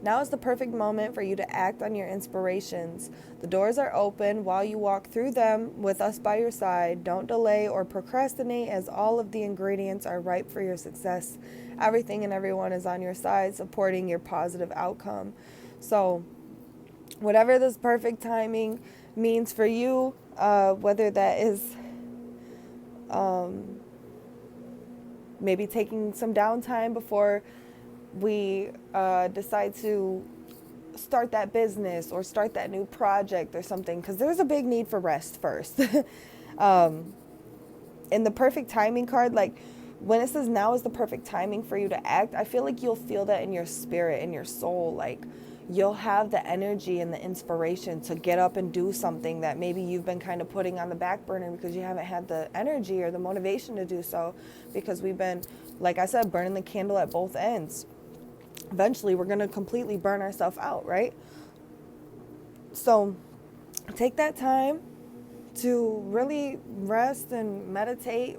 Now is the perfect moment for you to act on your inspirations. The doors are open while you walk through them with us by your side. Don't delay or procrastinate, as all of the ingredients are ripe for your success. Everything and everyone is on your side, supporting your positive outcome. So whatever this perfect timing means for you, whether that is maybe taking some downtime before we decide to start that business or start that new project or something, because there's a big need for rest first. In the perfect timing card, like when it says now is the perfect timing for you to act, I feel like you'll feel that in your spirit, in your soul. Like, you'll have the energy and the inspiration to get up and do something that maybe you've been kind of putting on the back burner because you haven't had the energy or the motivation to do so, because we've been, like I said, burning the candle at both ends. Eventually, we're going to completely burn ourselves out, right? So take that time to really rest and meditate,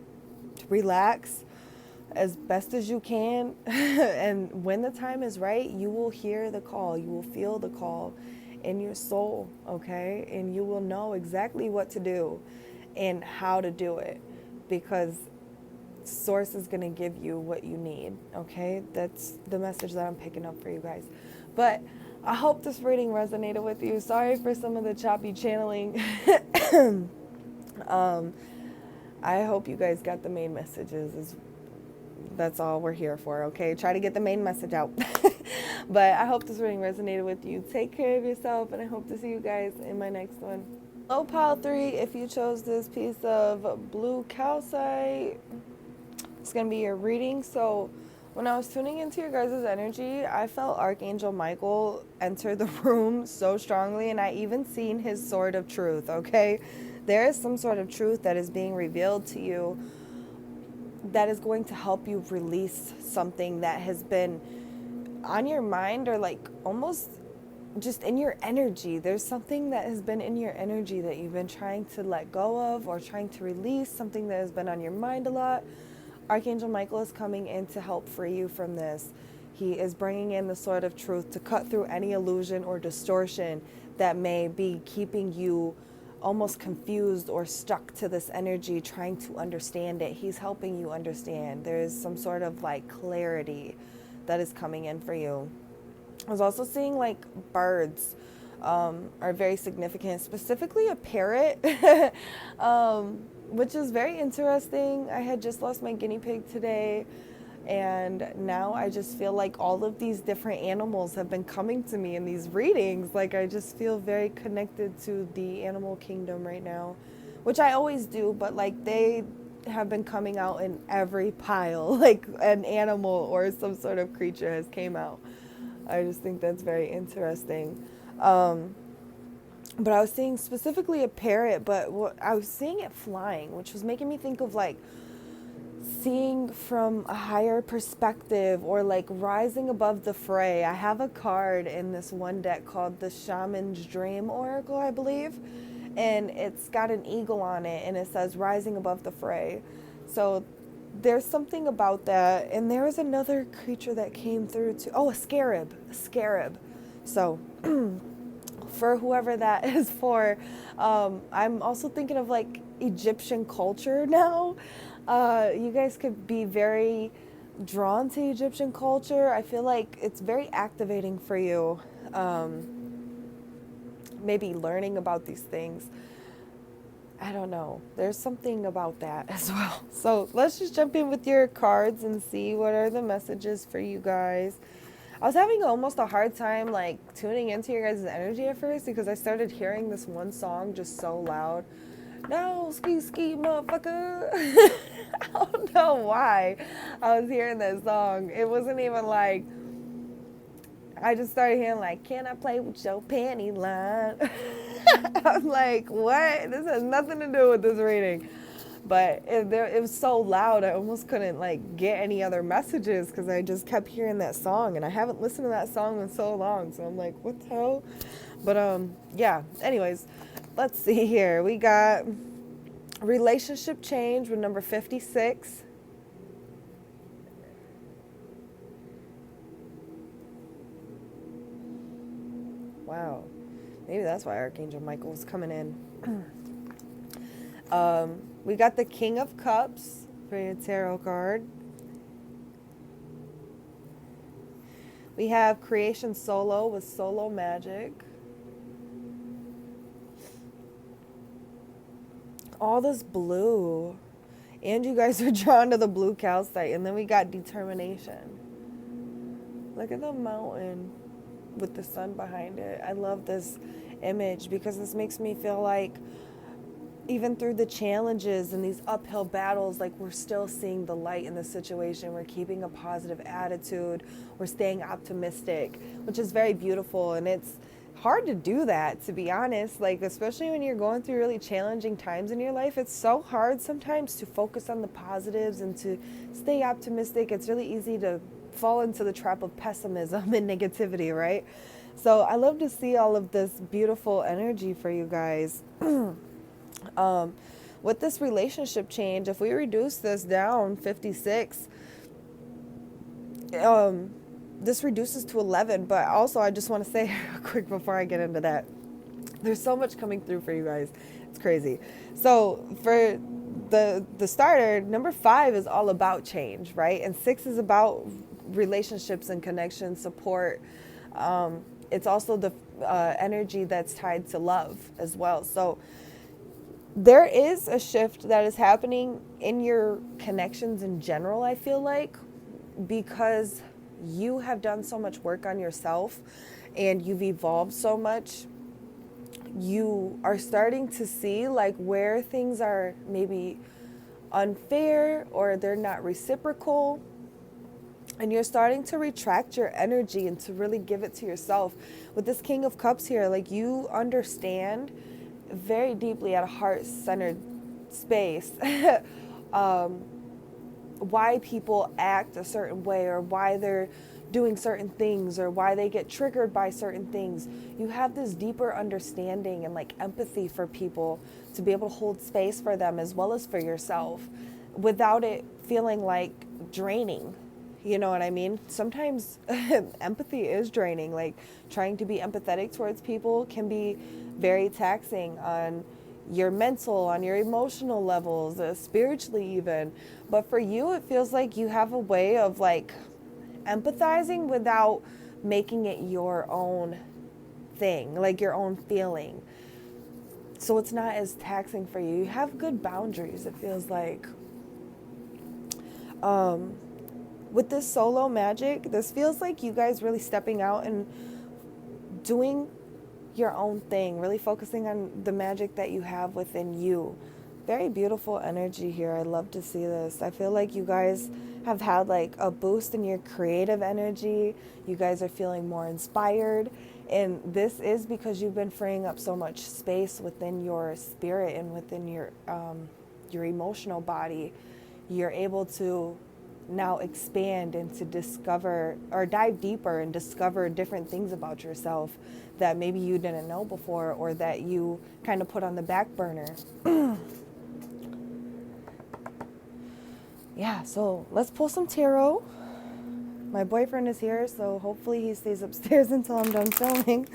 relax as best as you can. And when the time is right, you will hear the call. You will feel the call in your soul, okay? And you will know exactly what to do and how to do it, because Source is going to give you what you need, okay? That's the message that I'm picking up for you guys. But I hope this reading resonated with you. Sorry for some of the choppy channeling. I hope you guys got the main messages. That's all we're here for, okay? Try to get the main message out. But I hope this reading resonated with you. Take care of yourself, and I hope to see you guys in my next one. Low pile 3, if you chose this piece of blue calcite, it's going to be your reading. So when I was tuning into your guys' energy, I felt Archangel Michael enter the room so strongly, and I even seen his sword of truth, okay? There is some sort of truth that is being revealed to you that is going to help you release something that has been on your mind, or like almost just in your energy. There's something that has been in your energy that you've been trying to let go of or trying to release, something that has been on your mind a lot. Archangel Michael is coming in to help free you from this. He is bringing in the sword of truth to cut through any illusion or distortion that may be keeping you almost confused or stuck to this energy, trying to understand it. He's helping you understand. There is some sort of like clarity that is coming in for you. I was also seeing like birds are very significant, specifically a parrot, which is very interesting. I had just lost my guinea pig today, and now I just feel like all of these different animals have been coming to me in these readings. Like, I just feel very connected to the animal kingdom right now, which I always do, but like they have been coming out in every pile, like an animal or some sort of creature has came out. I just think that's very interesting. But I was seeing specifically a parrot, but I was seeing it flying, which was making me think of like seeing from a higher perspective, or like rising above the fray. I have a card in this one deck called the Shaman's Dream Oracle, I believe. and it's got an eagle on it, and it says rising above the fray. So there's something about that. And there was another creature that came through too. Oh, a scarab. A scarab. So for whoever that is for, I'm also thinking of like Egyptian culture now. You guys could be very drawn to Egyptian culture. I feel like it's very activating for you. Maybe learning about these things. I don't know. There's something about that as well. So let's just jump in with your cards and see what are the messages for you guys. I was having almost a hard time like tuning into your guys' energy at first because I started hearing this one song just so loud. No, ski, ski, motherfucker. I don't know why I was hearing that song. It wasn't even like, I just started hearing like, can I play with your panty line? I was like, what? This has nothing to do with this reading. But it was so loud, I almost couldn't like get any other messages because I just kept hearing that song, and I haven't listened to that song in so long. So I'm like, what the hell? But yeah. Anyways, let's see here. We got relationship change with number 56. Wow. Maybe that's why Archangel Michael was coming in. We got the King of Cups for your tarot card. We have Creation Solo with Solo Magic. All this blue. And you guys are drawn to the blue calcite. And then we got Determination. Look at the mountain with the sun behind it. I love this image because this makes me feel like even through the challenges and these uphill battles, like we're still seeing the light in the situation. We're keeping a positive attitude. We're staying optimistic, which is very beautiful. And it's hard to do that, to be honest, like especially when you're going through really challenging times in your life. It's so hard sometimes to focus on the positives and to stay optimistic. It's really easy to fall into the trap of pessimism and negativity, right? So I love to see all of this beautiful energy for you guys. With this relationship change, if we reduce this down 56, this reduces to 11. But also, I just want to say real quick before I get into that, there's so much coming through for you guys. It's crazy. So for the starter, number 5 is all about change, right? And 6 is about relationships and connection, support. It's also the energy that's tied to love as well. So there is a shift that is happening in your connections in general, I feel like, because you have done so much work on yourself and you've evolved so much. You are starting to see like where things are maybe unfair or they're not reciprocal, and you're starting to retract your energy and to really give it to yourself. With this King of Cups here, like you understand very deeply at a heart-centered space why people act a certain way, or why they're doing certain things, or why they get triggered by certain things. You have this deeper understanding and like empathy for people to be able to hold space for them as well as for yourself without it feeling like draining. You know what I mean? Sometimes empathy is draining. Like trying to be empathetic towards people can be very taxing on your mental, on your emotional levels, spiritually even. But for you, it feels like you have a way of like empathizing without making it your own thing, like your own feeling. So it's not as taxing for you. You have good boundaries, it feels like. With this solo magic, this feels like you guys really stepping out and doing your own thing, really focusing on the magic that you have within you. Very beautiful energy here. I love to see this. I feel like you guys have had like a boost in your creative energy. You guys are feeling more inspired. And this is because you've been freeing up so much space within your spirit and within your emotional body. You're able to now expand and to discover or dive deeper and discover different things about yourself that maybe you didn't know before, or that you kind of put on the back burner. Yeah, so let's pull some tarot. My boyfriend is here, so hopefully he stays upstairs until I'm done filming.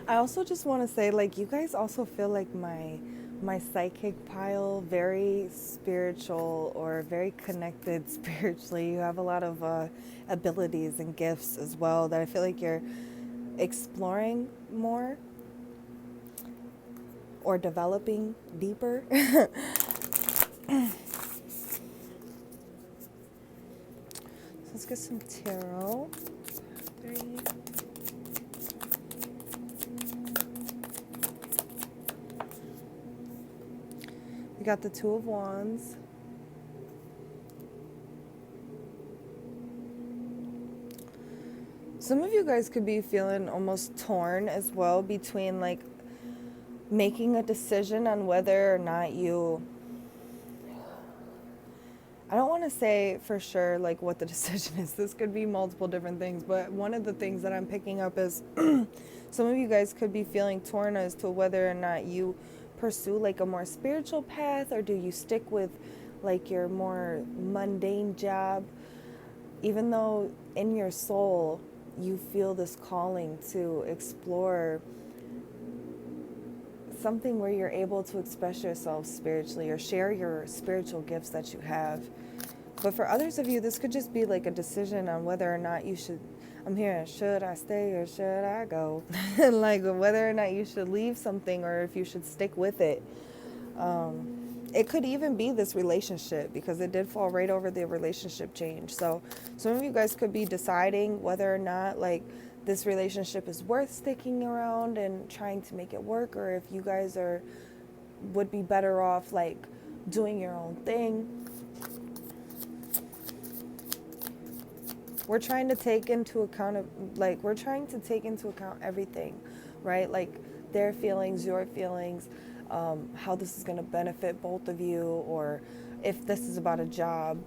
I also just want to say, like, you guys also feel like my psychic pile, very spiritual or very connected spiritually. You have a lot of abilities and gifts as well that I feel like you're exploring more or developing deeper. So let's get some tarot. 3. We got the 2 of Wands. Some of you guys could be feeling almost torn as well between like making a decision on whether or not you, I don't want to say for sure like what the decision is. This could be multiple different things, but one of the things that I'm picking up is some of you guys could be feeling torn as to whether or not you pursue like a more spiritual path, or do you stick with like your more mundane job, even though in your soul you feel this calling to explore something where you're able to express yourself spiritually or share your spiritual gifts that you have. But for others of you, this could just be like a decision on whether or not you should, I'm hearing, should I stay or should I go? Like whether or not you should leave something or if you should stick with it. It could even be this relationship, because it did fall right over the relationship change. So some of you guys could be deciding whether or not like this relationship is worth sticking around and trying to make it work, or if you guys would be better off like doing your own thing. We're trying to take into account everything, right? Like their feelings, your feelings, how this is going to benefit both of you, or if this is about a job,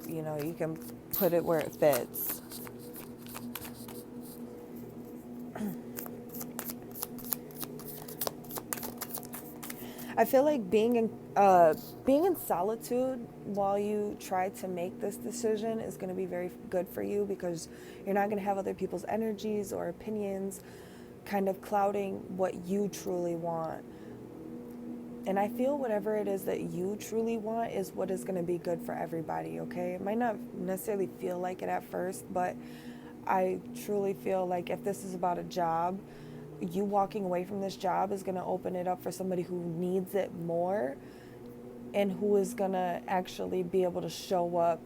you know, you can put it where it fits. I feel like being in solitude while you try to make this decision is going to be very good for you, because you're not going to have other people's energies or opinions kind of clouding what you truly want. And I feel whatever it is that you truly want is what is going to be good for everybody, okay? It might not necessarily feel like it at first, but I truly feel like if this is about a job, you walking away from this job is going to open it up for somebody who needs it more, and who is going to actually be able to show up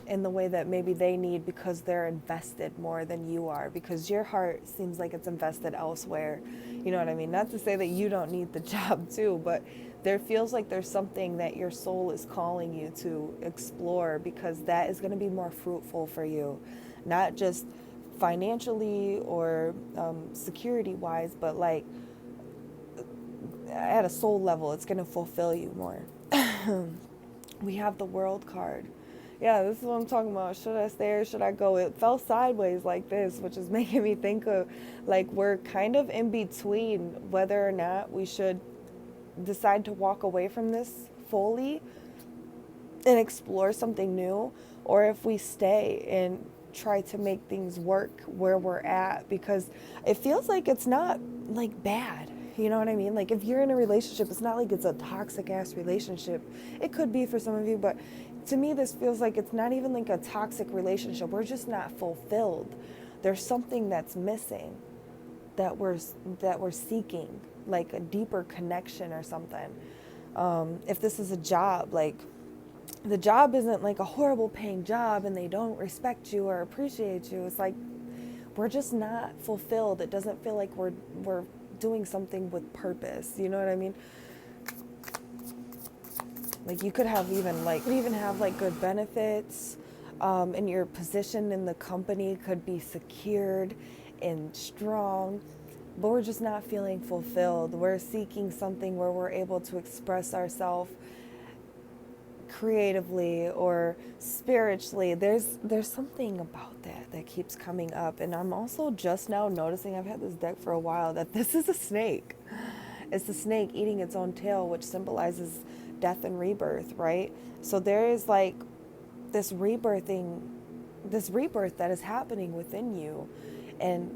in the way that maybe they need, because they're invested more than you are, because your heart seems like it's invested elsewhere. You know what I mean? Not to say that you don't need the job too, but there feels like there's something that your soul is calling you to explore, because that is going to be more fruitful for you, not just financially or security wise, but like at a soul level, it's going to fulfill you more. We have the World card. Yeah, this is what I'm talking about. Should I stay or should I go? It fell sideways like this, which is making me think of like we're kind of in between whether or not we should decide to walk away from this fully and explore something new, or if we stay and try to make things work where we're at, because it feels like it's not like bad. You know what I mean? Like if you're in a relationship, it's not like it's a toxic ass relationship. It could be for some of you, but to me, this feels like it's not even like a toxic relationship. We're just not fulfilled. There's something that's missing that we're seeking, like a deeper connection or something. If this is a job, like the job isn't like a horrible paying job and they don't respect you or appreciate you. It's like we're just not fulfilled. It doesn't feel like we're doing something with purpose. You know what I mean? Like you could have even have like good benefits, and your position in the company could be secured and strong, but we're just not feeling fulfilled. We're seeking something where we're able to express ourselves creatively or spiritually. There's something about that keeps coming up. And I'm also just now noticing, I've had this deck for a while, that this is a snake. It's the snake eating its own tail, which symbolizes death and rebirth, right? So there is like this rebirth that is happening within you, and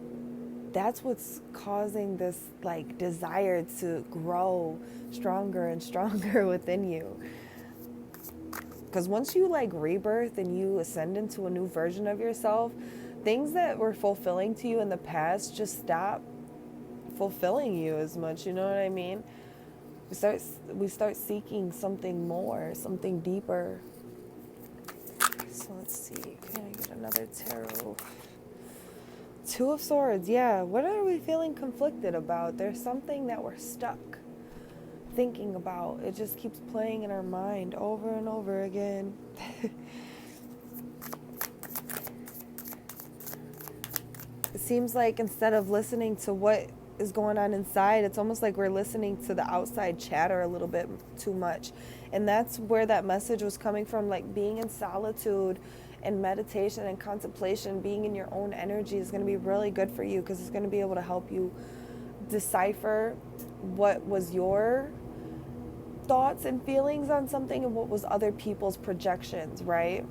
that's what's causing this like desire to grow stronger and stronger within you. Because once you like rebirth and you ascend into a new version of yourself, things that were fulfilling to you in the past just stop fulfilling you as much. You know what I mean? We start seeking something more, something deeper. So let's see. Can I get another tarot? Two of Swords. Yeah. What are we feeling conflicted about? There's something that we're stuck thinking about. It just keeps playing in our mind over and over again. It seems like instead of listening to what is going on inside, it's almost like we're listening to the outside chatter a little bit too much. And that's where that message was coming from, like being in solitude and meditation and contemplation, being in your own energy is going to be really good for you, because it's going to be able to help you decipher what was your thoughts and feelings on something and what was other people's projections, right?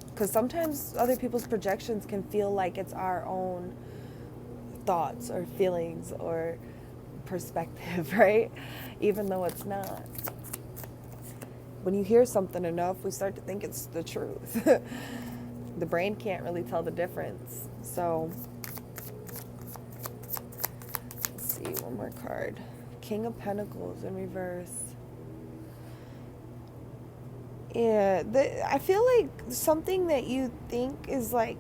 Because sometimes other people's projections can feel like it's our own thoughts or feelings or perspective, right? Even though it's not. When you hear something enough, we start to think it's the truth. The brain can't really tell the difference. So, let's see, one more card. King of Pentacles in reverse. Yeah, I feel like something that you think is like,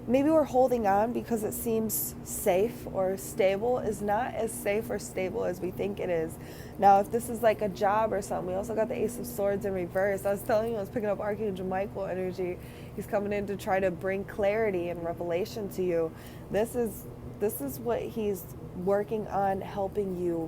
maybe we're holding on because it seems safe or stable, is not as safe or stable as we think it is. Now, if this is like a job or something, we also got the Ace of Swords in reverse. I was telling you, I was picking up Archangel Michael energy. He's coming in to try to bring clarity and revelation to you. This is what he's working on helping you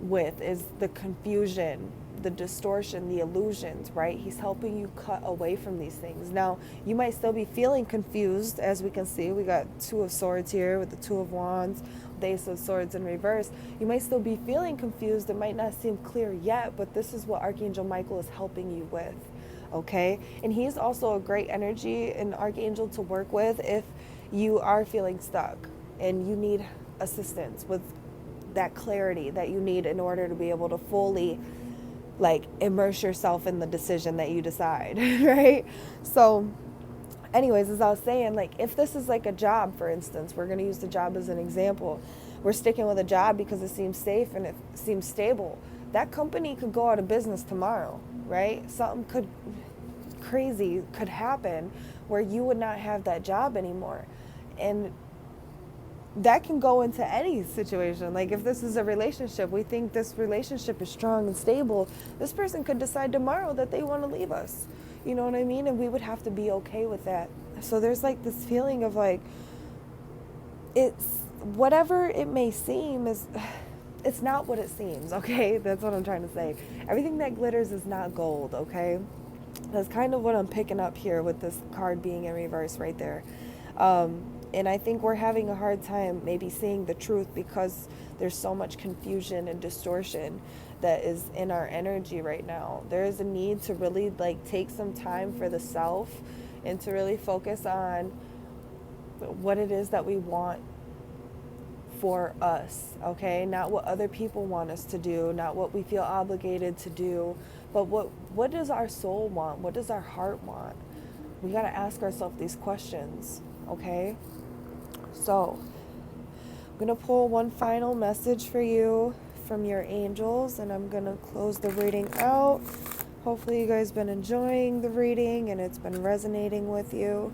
with, is the confusion, the distortion, the illusions, right? He's helping you cut away from these things. Now, you might still be feeling confused. As we can see, we got Two of Swords here with the Two of Wands, the Ace of Swords in reverse. You might still be feeling confused. It might not seem clear yet, but this is what Archangel Michael is helping you with, okay? And he's also a great energy and archangel to work with if you are feeling stuck and you need assistance with that clarity that you need in order to be able to fully like immerse yourself in the decision that you decide, right? So anyways, as I was saying, like if this is like a job, for instance, we're going to use the job as an example. We're sticking with a job because it seems safe and it seems stable. That company could go out of business tomorrow, right? Something crazy could happen where you would not have that job anymore. And that can go into any situation. Like if this is a relationship, we think this relationship is strong and stable. This person could decide tomorrow that they want to leave us. You know what I mean? And we would have to be okay with that. So there's like this feeling of like, it's whatever it may seem is, it's not what it seems, okay? That's what I'm trying to say. Everything that glitters is not gold, okay? That's kind of what I'm picking up here with this card being in reverse right there. And I think we're having a hard time maybe seeing the truth because there's so much confusion and distortion that is in our energy right now. There is a need to really like take some time for the self and to really focus on what it is that we want for us, okay? Not what other people want us to do, not what we feel obligated to do, but what does our soul want? What does our heart want? We got to ask ourselves these questions, okay? So, I'm going to pull one final message for you from your angels, and I'm going to close the reading out. Hopefully you guys been enjoying the reading and it's been resonating with you.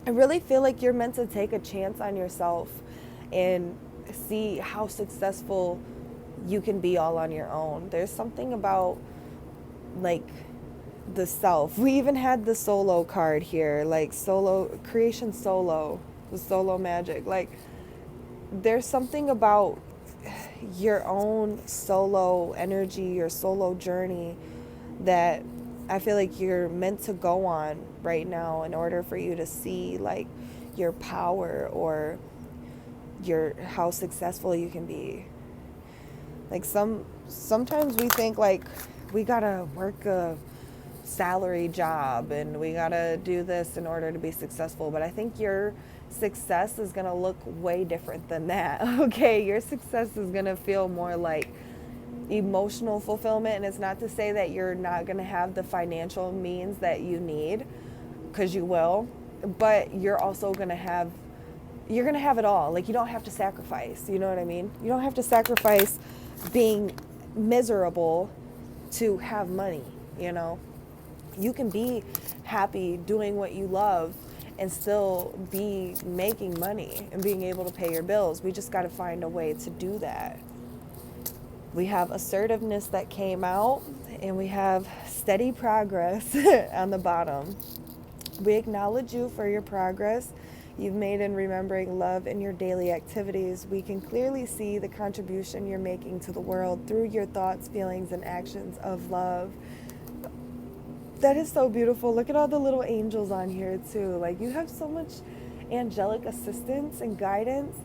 I really feel like you're meant to take a chance on yourself and see how successful you can be all on your own. There's something about like the self. We even had the solo card here, like solo creation, solo, the solo magic. Like there's something about your own solo energy, your solo journey that I feel like you're meant to go on right now in order for you to see like your power or your how successful you can be. Like sometimes we think like we gotta work a salary job and we gotta do this in order to be successful, but I think your success is gonna look way different than that. Okay, your success is gonna feel more like emotional fulfillment, and it's not to say that you're not gonna have the financial means that you need, because you will, but you're also gonna have it all. Like you don't have to sacrifice, you know what I mean? You don't have to sacrifice being miserable to have money, you know? You can be happy doing what you love and still be making money and being able to pay your bills. We just got to find a way to do that. We have assertiveness that came out, and we have steady progress on the bottom. We acknowledge you for your progress you've made in remembering love in your daily activities. We can clearly see the contribution you're making to the world through your thoughts, feelings, and actions of love. That is so beautiful. Look at all the little angels on here too. Like you have so much angelic assistance and guidance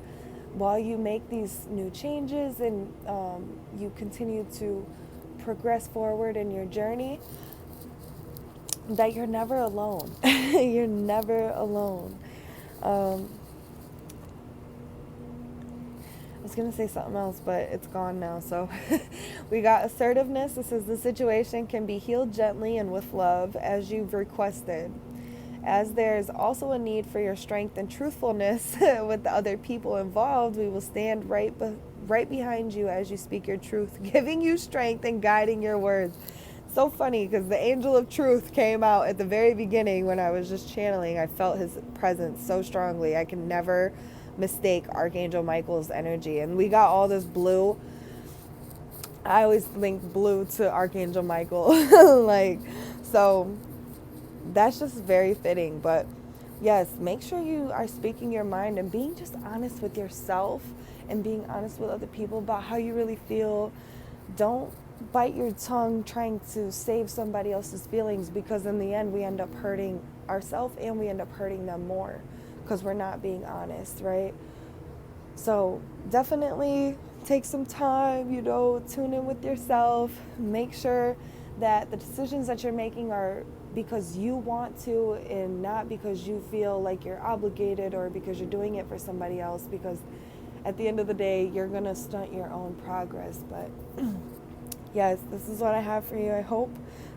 while you make these new changes and you continue to progress forward in your journey, that you're never alone. You're never alone. I was going to say something else, but it's gone now. So we got assertiveness. This is the situation can be healed gently and with love as you've requested. As there's also a need for your strength and truthfulness with the other people involved, we will stand right behind you as you speak your truth, giving you strength and guiding your words. So funny because the angel of truth came out at the very beginning when I was just channeling. I felt his presence so strongly. I can never mistake Archangel Michael's energy. And we got all this blue. I always link blue to Archangel Michael. Like, so that's just very fitting. But yes, make sure you are speaking your mind and being just honest with yourself and being honest with other people about how you really feel. Don't bite your tongue trying to save somebody else's feelings, because in the end we end up hurting ourselves and we end up hurting them more because we're not being honest, right? So definitely take some time, you know, tune in with yourself. Make sure that the decisions that you're making are because you want to and not because you feel like you're obligated or because you're doing it for somebody else, because at the end of the day you're gonna stunt your own progress. But yes, this is what I have for you. I hope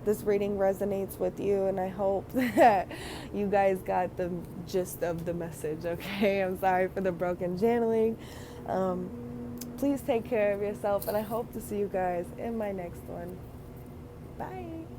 this reading resonates with you, and I hope that you guys got the gist of the message, okay? I'm sorry for the broken channeling. Please take care of yourself, and I hope to see you guys in my next one. Bye.